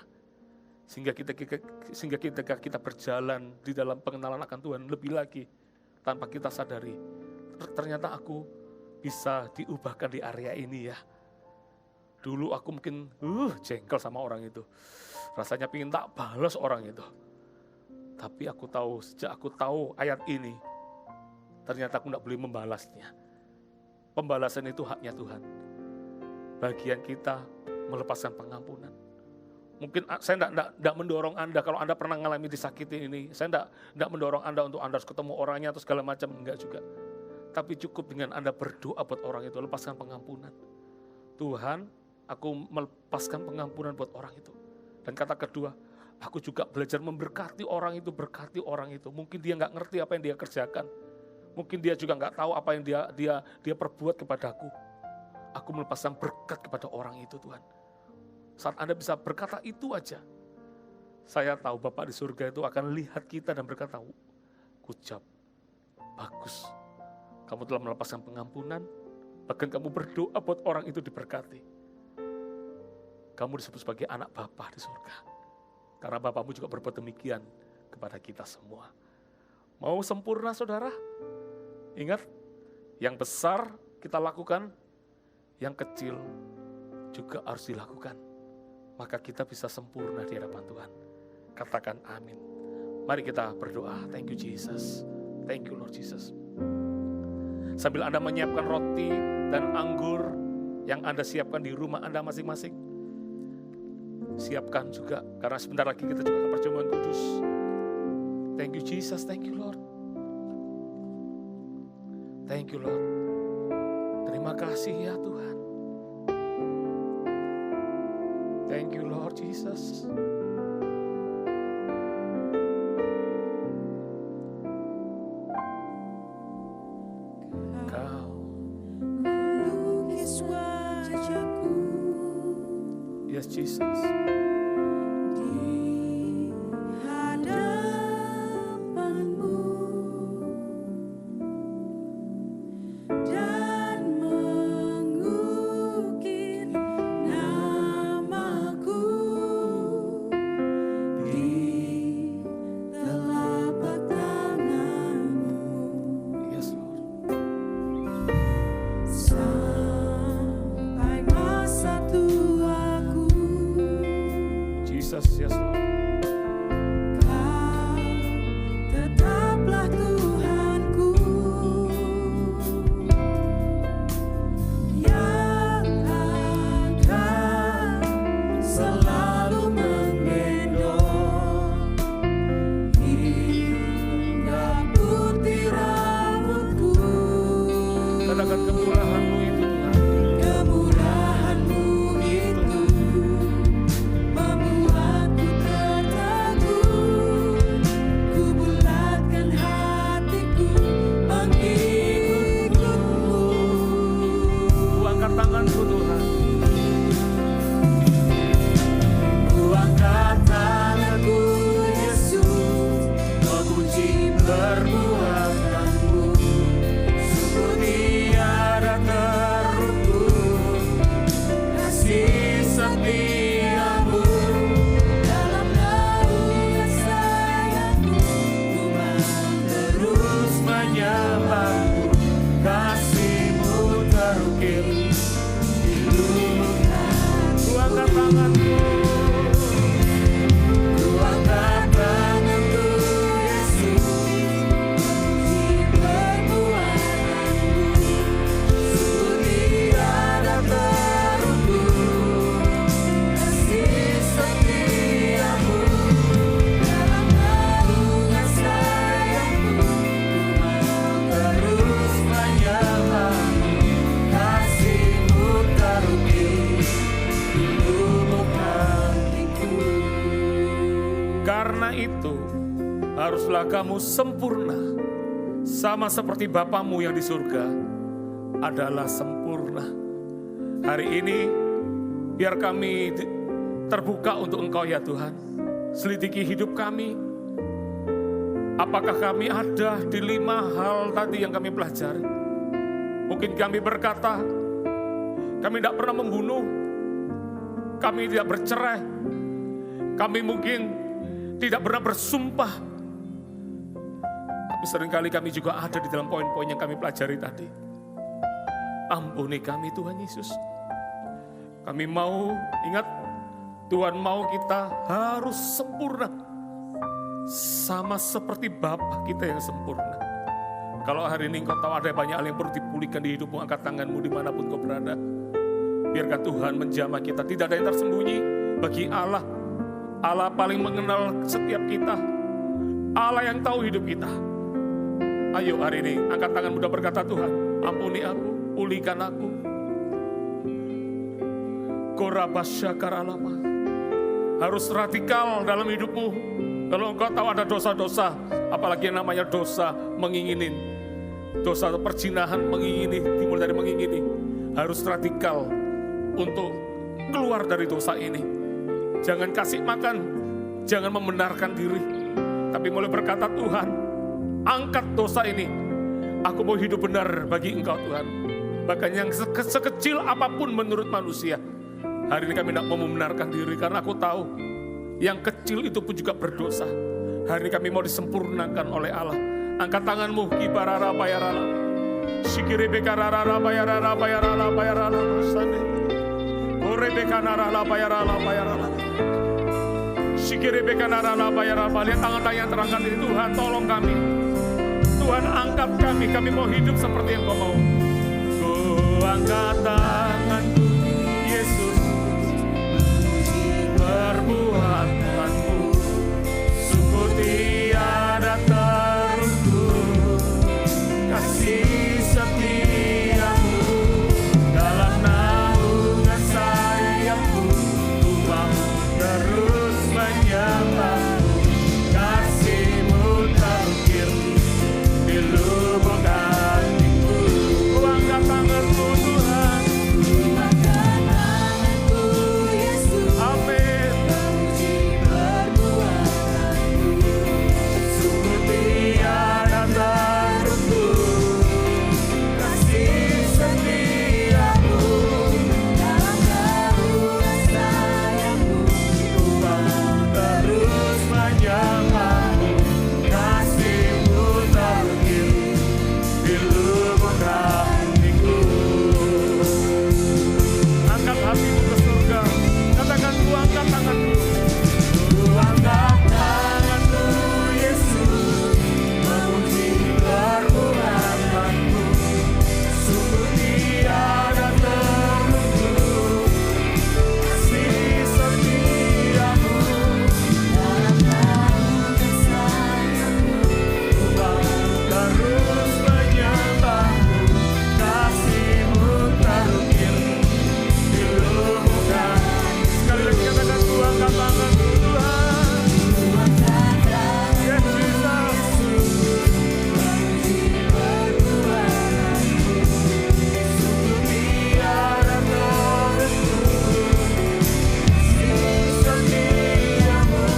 Sehingga ketika kita berjalan di dalam pengenalan akan Tuhan lebih lagi, tanpa kita sadari, ternyata aku bisa diubahkan di area ini ya. Dulu aku mungkin jengkel sama orang itu. Rasanya pengen tak balas orang itu. Tapi aku tahu, sejak aku tahu ayat ini, ternyata aku tidak boleh membalasnya. Pembalasan itu haknya Tuhan. Bagian kita melepaskan pengampunan. Mungkin saya tidak mendorong Anda, kalau Anda pernah mengalami disakiti ini, saya tidak mendorong Anda untuk Anda harus ketemu orangnya atau segala macam, enggak juga. Tapi cukup dengan Anda berdoa buat orang itu, lepaskan pengampunan. Tuhan, aku melepaskan pengampunan buat orang itu. Dan kata kedua, aku juga belajar memberkati orang itu, berkati orang itu. Mungkin dia nggak ngerti apa yang dia kerjakan. Mungkin dia juga nggak tahu apa yang dia perbuat kepadaku. Aku melepaskan berkat kepada orang itu, Tuhan. Saat Anda bisa berkata itu aja, saya tahu Bapak di surga itu akan lihat kita dan berkata, good job, bagus. Kamu telah melepaskan pengampunan, bahkan kamu berdoa buat orang itu diberkati. Kamu disebut sebagai anak Bapa di surga. Karena Bapamu juga berbuat demikian kepada kita semua. Mau sempurna, saudara? Ingat, yang besar kita lakukan, yang kecil juga harus dilakukan. Maka kita bisa sempurna di hadapan Tuhan. Katakan amin. Mari kita berdoa. Thank you Jesus. Thank you Lord Jesus. Sambil Anda menyiapkan roti dan anggur yang Anda siapkan di rumah Anda masing-masing, siapkan juga, karena sebentar lagi kita juga akan perjamuan kudus. Thank you Jesus, thank you Lord. Thank you Lord. Terima kasih ya Tuhan. Thank you Lord Jesus. Kau melukis wajahku. Yes Jesus. Di hadapanmu dan mengukir namaku di telapak tanganmu. Yes Lord. Sampai masa tuaku, Jesus, yes Lord. Kau tetaplah Tuhanku yang Karena itu, haruslah kamu sempurna, sama seperti Bapamu yang di surga adalah sempurna. Hari ini, biar kami terbuka untuk Engkau ya Tuhan. Selidiki hidup kami. Apakah kami ada di 5 hal tadi yang kami pelajari? Mungkin kami berkata, kami tidak pernah membunuh, kami tidak bercerai, kami mungkin tidak pernah bersumpah. Tapi seringkali kami juga ada di dalam poin-poin yang kami pelajari tadi. Ampuni kami Tuhan Yesus. Kami mau, ingat, Tuhan mau kita harus sempurna. Sama seperti Bapa kita yang sempurna. Kalau hari ini Engkau tahu ada banyak hal yang perlu dipulihkan di hidupmu, angkat tanganmu dimanapun kau berada. Biarkan Tuhan menjamah kita. Tidak ada yang tersembunyi bagi Allah. Allah paling mengenal setiap kita. Allah yang tahu hidup kita. Ayo hari ini angkat tangan muda berkata, Tuhan ampuni aku, pulihkan aku. Korabasyakaralama. Harus radikal dalam hidupmu. Kalau engkau tahu ada dosa-dosa, apalagi yang namanya dosa menginginin, dosa perzinahan mengingini, dimulai dari mengingini, harus radikal untuk keluar dari dosa ini. Jangan kasih makan, jangan membenarkan diri, tapi mulai berkata, Tuhan, angkat dosa ini. Aku mau hidup benar bagi Engkau Tuhan. Bahkan yang sekecil apapun menurut manusia. Hari ini kami tidak mau membenarkan diri karena aku tahu yang kecil itu pun juga berdosa. Hari ini kami mau disempurnakan oleh Allah. Angkat tanganmu, kibarara bayarala. Sikiribekarara bayarala bayarala bayarala sane. Orebekanara bayarala bayarala. Sikiribekanara bayarala. Lihat tangan-tangan yang terangkat ini, Tuhan tolong kami. Tuhan angkat kami mau hidup seperti yang Kau mau. Ku angkat tanganku, Yesus, perbuatanmu, syukur tiada terukur, kasih setiamu, dalam naungan sayapmu, ku mau terus menyembahmu, kasih-Mu terukir di lubuk hatiku. Ku angkat tanganku Tuhan, amin. Syukur tiada terukur, kasih setiamu, dalam naungan sayapmu, ku mau terus menyembahmu, kasih-Mu terukir di lubuk hatiku. Angkat hatimu ke surga. Katakan, ku angkat tanganku. Ku angkat tanganku, Yesus, memuji perbuatanmu, syukur tiada terukur, kasih setiamu, dalam naungan sayapmu, ku mau terus menyembahmu, kasih-Mu terukir di lubuk hati. Sekali lagi katakan, ku angkat tanganku Tuhan. Yes, Jesus. Syukur tiada terukur, kasih setiamu,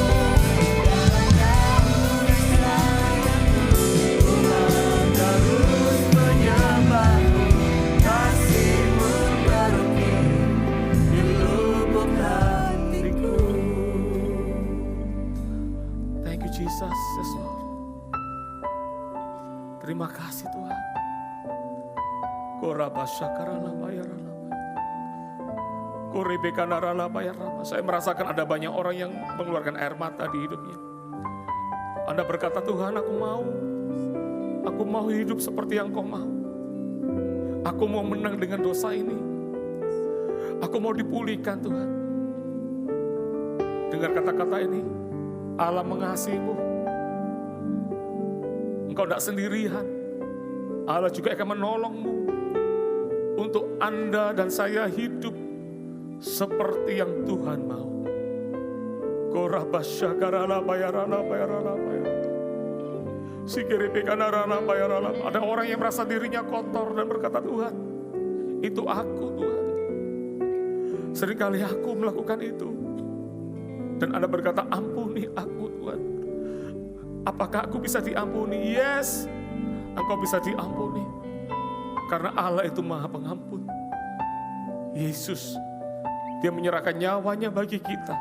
dalam naungan sayapmu, ku mau terus menyembahmu, kasih-Mu terukir di lubuk hatiku. Thank you Jesus, yes Lord. Terima kasih Tuhan. Korabasyakarala bayarala. Korebekanarala bayarala. Saya merasakan ada banyak orang yang mengeluarkan air mata di hidupnya. Anda berkata, Tuhan aku mau hidup seperti yang Kau mau. Aku mau menang dengan dosa ini. Aku mau dipulihkan Tuhan. Dengar kata-kata ini, Allah mengasihimu. Engkau tidak sendirian. Allah juga akan menolongmu untuk Anda dan saya hidup seperti yang Tuhan mau. Korabasya karana bayarana bayarana bayarana. Sikiripikanarana bayarana. Ada orang yang merasa dirinya kotor dan berkata, Tuhan, itu aku Tuhan. Seringkali aku melakukan itu. Dan Anda berkata, ampuni aku Tuhan. Apakah aku bisa diampuni? Yes, Engkau bisa diampuni. Karena Allah itu Maha Pengampun. Yesus, Dia menyerahkan nyawanya bagi kita.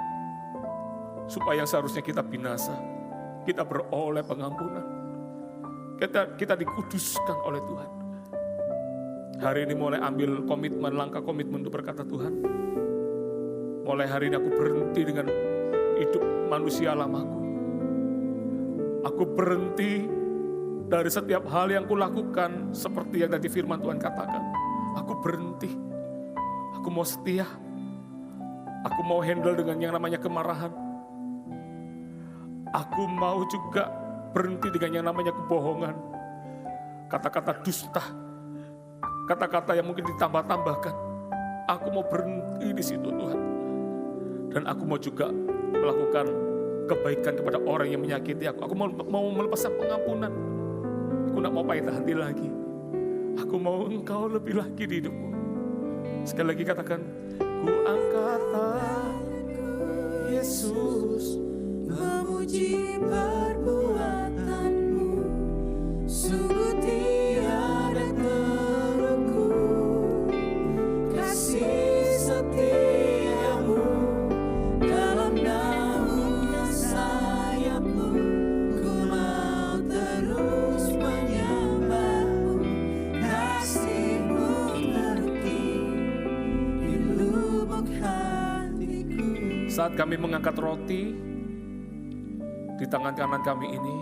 Supaya seharusnya kita binasa, kita beroleh pengampunan. Kita dikuduskan oleh Tuhan. Hari ini mulai ambil komitmen, langkah komitmen untuk berkata, Tuhan, mulai hari ini aku berhenti dengan hidup manusia lamaku. Aku berhenti dari setiap hal yang kulakukan seperti yang tadi firman Tuhan katakan. Aku berhenti. Aku mau setia. Aku mau handle dengan yang namanya kemarahan. Aku mau juga berhenti dengan yang namanya kebohongan. Kata-kata dusta. Kata-kata yang mungkin ditambah-tambahkan. Aku mau berhenti di situ Tuhan. Dan aku mau juga melakukan kebaikan kepada orang yang menyakiti aku. Aku mau melepaskan pengampunan. Aku tidak mau pahit hati lagi. Aku mau Engkau lebih lagi di hidupku. Sekali lagi katakan, ku angkat tanganku, Yesus, memuji perbuatanmu, sungguh tiada terukur kasih setiamu, dalam naungan sayapmu, ku mau terus menyembahmu, kasihmu terti di lubuk hatiku. saat kami mengangkat roti di tangan kanan kami ini,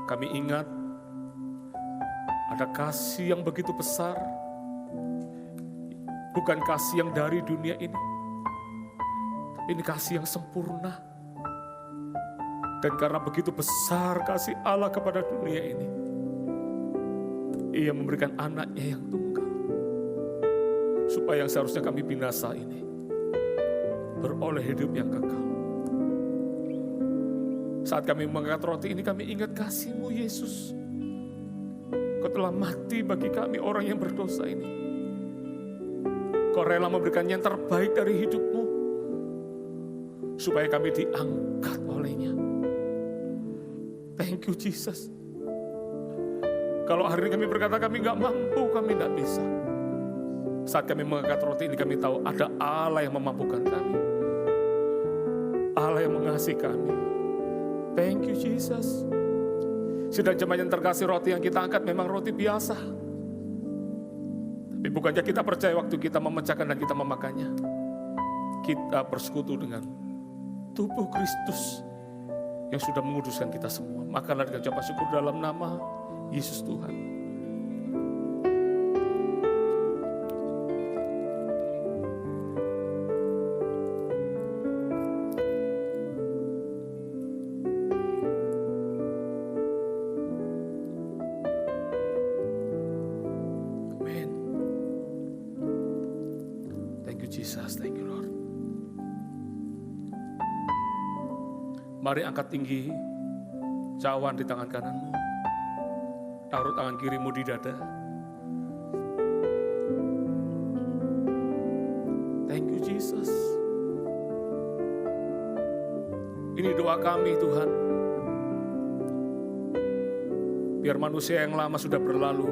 kami ingat ada kasih yang begitu besar, bukan kasih yang dari dunia ini, tapi ini kasih yang sempurna. Dan karena begitu besar kasih Allah kepada dunia ini, Ia memberikan anaknya yang tunggal, supaya yang seharusnya kami binasa ini beroleh hidup yang kekal. Saat kami mengangkat roti ini, kami ingat kasih-Mu Yesus. Kau telah mati bagi kami orang yang berdosa ini. Kau rela memberikan yang terbaik dari hidup-Mu, supaya kami diangkat olehnya. Thank you Jesus. Kalau hari ini kami berkata kami gak mampu, kami gak bisa. Saat kami mengangkat roti ini, kami tahu ada Allah yang memampukan kami. Allah yang mengasihi kami. Thank you Jesus. Sidang jemaat yang terkasih, roti yang kita angkat memang roti biasa. Tapi bukannya kita percaya waktu kita memecahkan dan kita memakannya, kita bersekutu dengan tubuh Kristus yang sudah menguduskan kita semua. Makanlah dengan ucapan syukur dalam nama Yesus Tuhan. Jesus, thank you Lord. Mari angkat tinggi cawan di tangan kananmu, taruh tangan kirimu di dada. Thank you Jesus. Ini doa kami Tuhan, biar manusia yang lama sudah berlalu,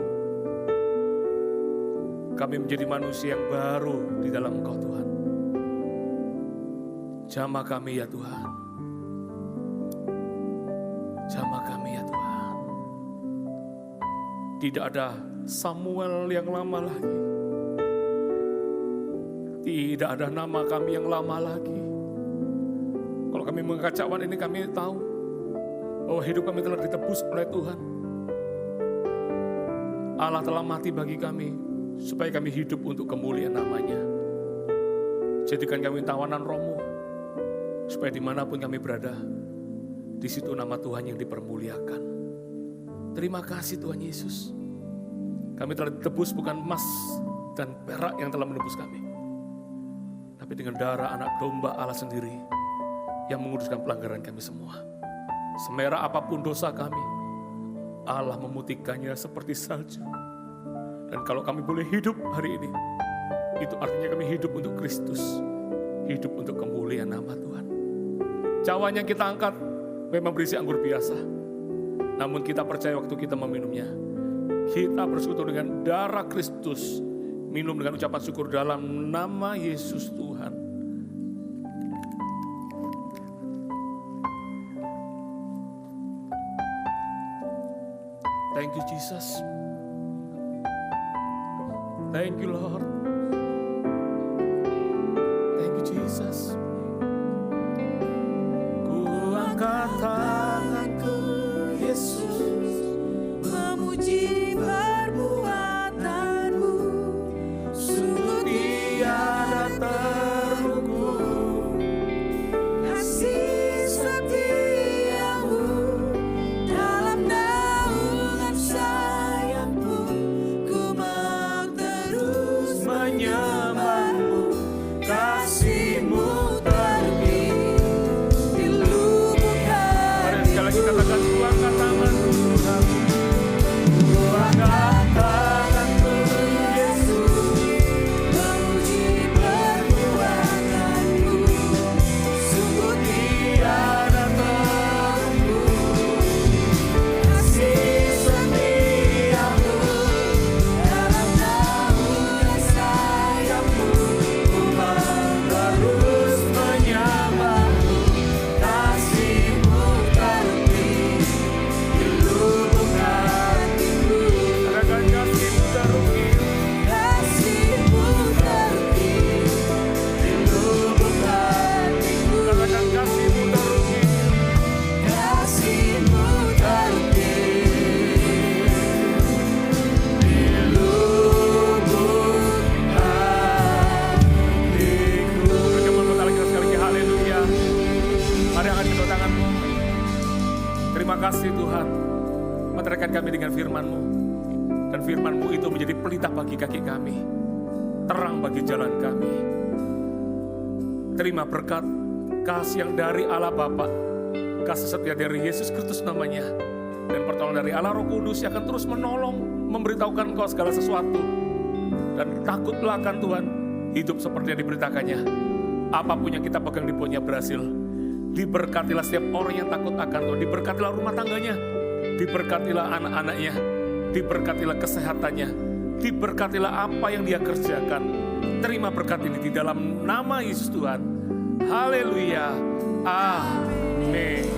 kami menjadi manusia yang baru di dalam Engkau Tuhan. Jamah kami ya Tuhan. Jamah kami ya Tuhan. Tidak ada Samuel yang lama lagi. Tidak ada nama kami yang lama lagi. Kalau kami mengangkat cawan ini, kami tahu bahwa hidup kami telah ditebus oleh Tuhan. Allah telah mati bagi kami, supaya kami hidup untuk kemuliaan namanya. Jadikan kami tawanan Roh-Mu, supaya dimanapun kami berada, di situ nama Tuhan yang dipermuliakan. Terima kasih Tuhan Yesus. Kami telah ditebus bukan emas dan perak yang telah menebus kami, tapi dengan darah anak domba Allah sendiri, yang menguduskan pelanggaran kami semua. Semerah apapun dosa kami, Allah memutihkannya seperti salju. Dan kalau kami boleh hidup hari ini, itu artinya kami hidup untuk Kristus, hidup untuk kemuliaan nama Tuhan. Cawan yang kita angkat memang berisi anggur biasa, namun kita percaya waktu kita meminumnya, kita bersekutu dengan darah Kristus, minum dengan ucapan syukur dalam nama Yesus Tuhan. Thank you Jesus. Thank you Lord. Thank you Jesus. Ku angkat tanganku Yesus, memuji perbuatanmu, sungguh tiada terukur. kasih setiamu, dalam naungan sayapmu, ku mau terus menyembahmu, kasihmu terbit di lubuk Mari hati. sekali lagi katakan, ku angkat tanganku Tuhan. Ku angkat tanganku Yesus, Memuji perbuatanmu, sungguh tiada terukur. kasih setiamu, dalam naungan sayapmu, ku mau terus menyembahmu, kasihmu terbit di lubuk hatiku, Katakan kasihmu terukir. kasihmu terbit di lubuk hatiku, Katakan kasihmu terukir. kasihmu terbit di lubuk hatiku. Berjemaah kota lagi sekali lagi, haleluya. Mari angkat kedua tanganmu. Terima kasih Tuhan, meteraikan kami dengan firman-Mu. Dan firman-Mu itu menjadi pelita bagi kaki kami, terang bagi jalan kami. Terima berkat, kasih yang dari Allah Bapa, kasih setia dari Yesus Kristus namanya, dan pertolongan dari Allah Roh Kudus yang akan terus menolong, memberitahukan Engkau segala sesuatu. Dan takutlah akan Tuhan, hidup seperti yang diberitakannya. Apapun yang kita pegang di punya berhasil. Diberkatilah setiap orang yang takut akan Tuhan. Diberkatilah rumah tangganya. Diberkatilah anak-anaknya. Diberkatilah kesehatannya. Diberkatilah apa yang dia kerjakan. Terima berkat ini di dalam nama Yesus Tuhan. Haleluya. Amin.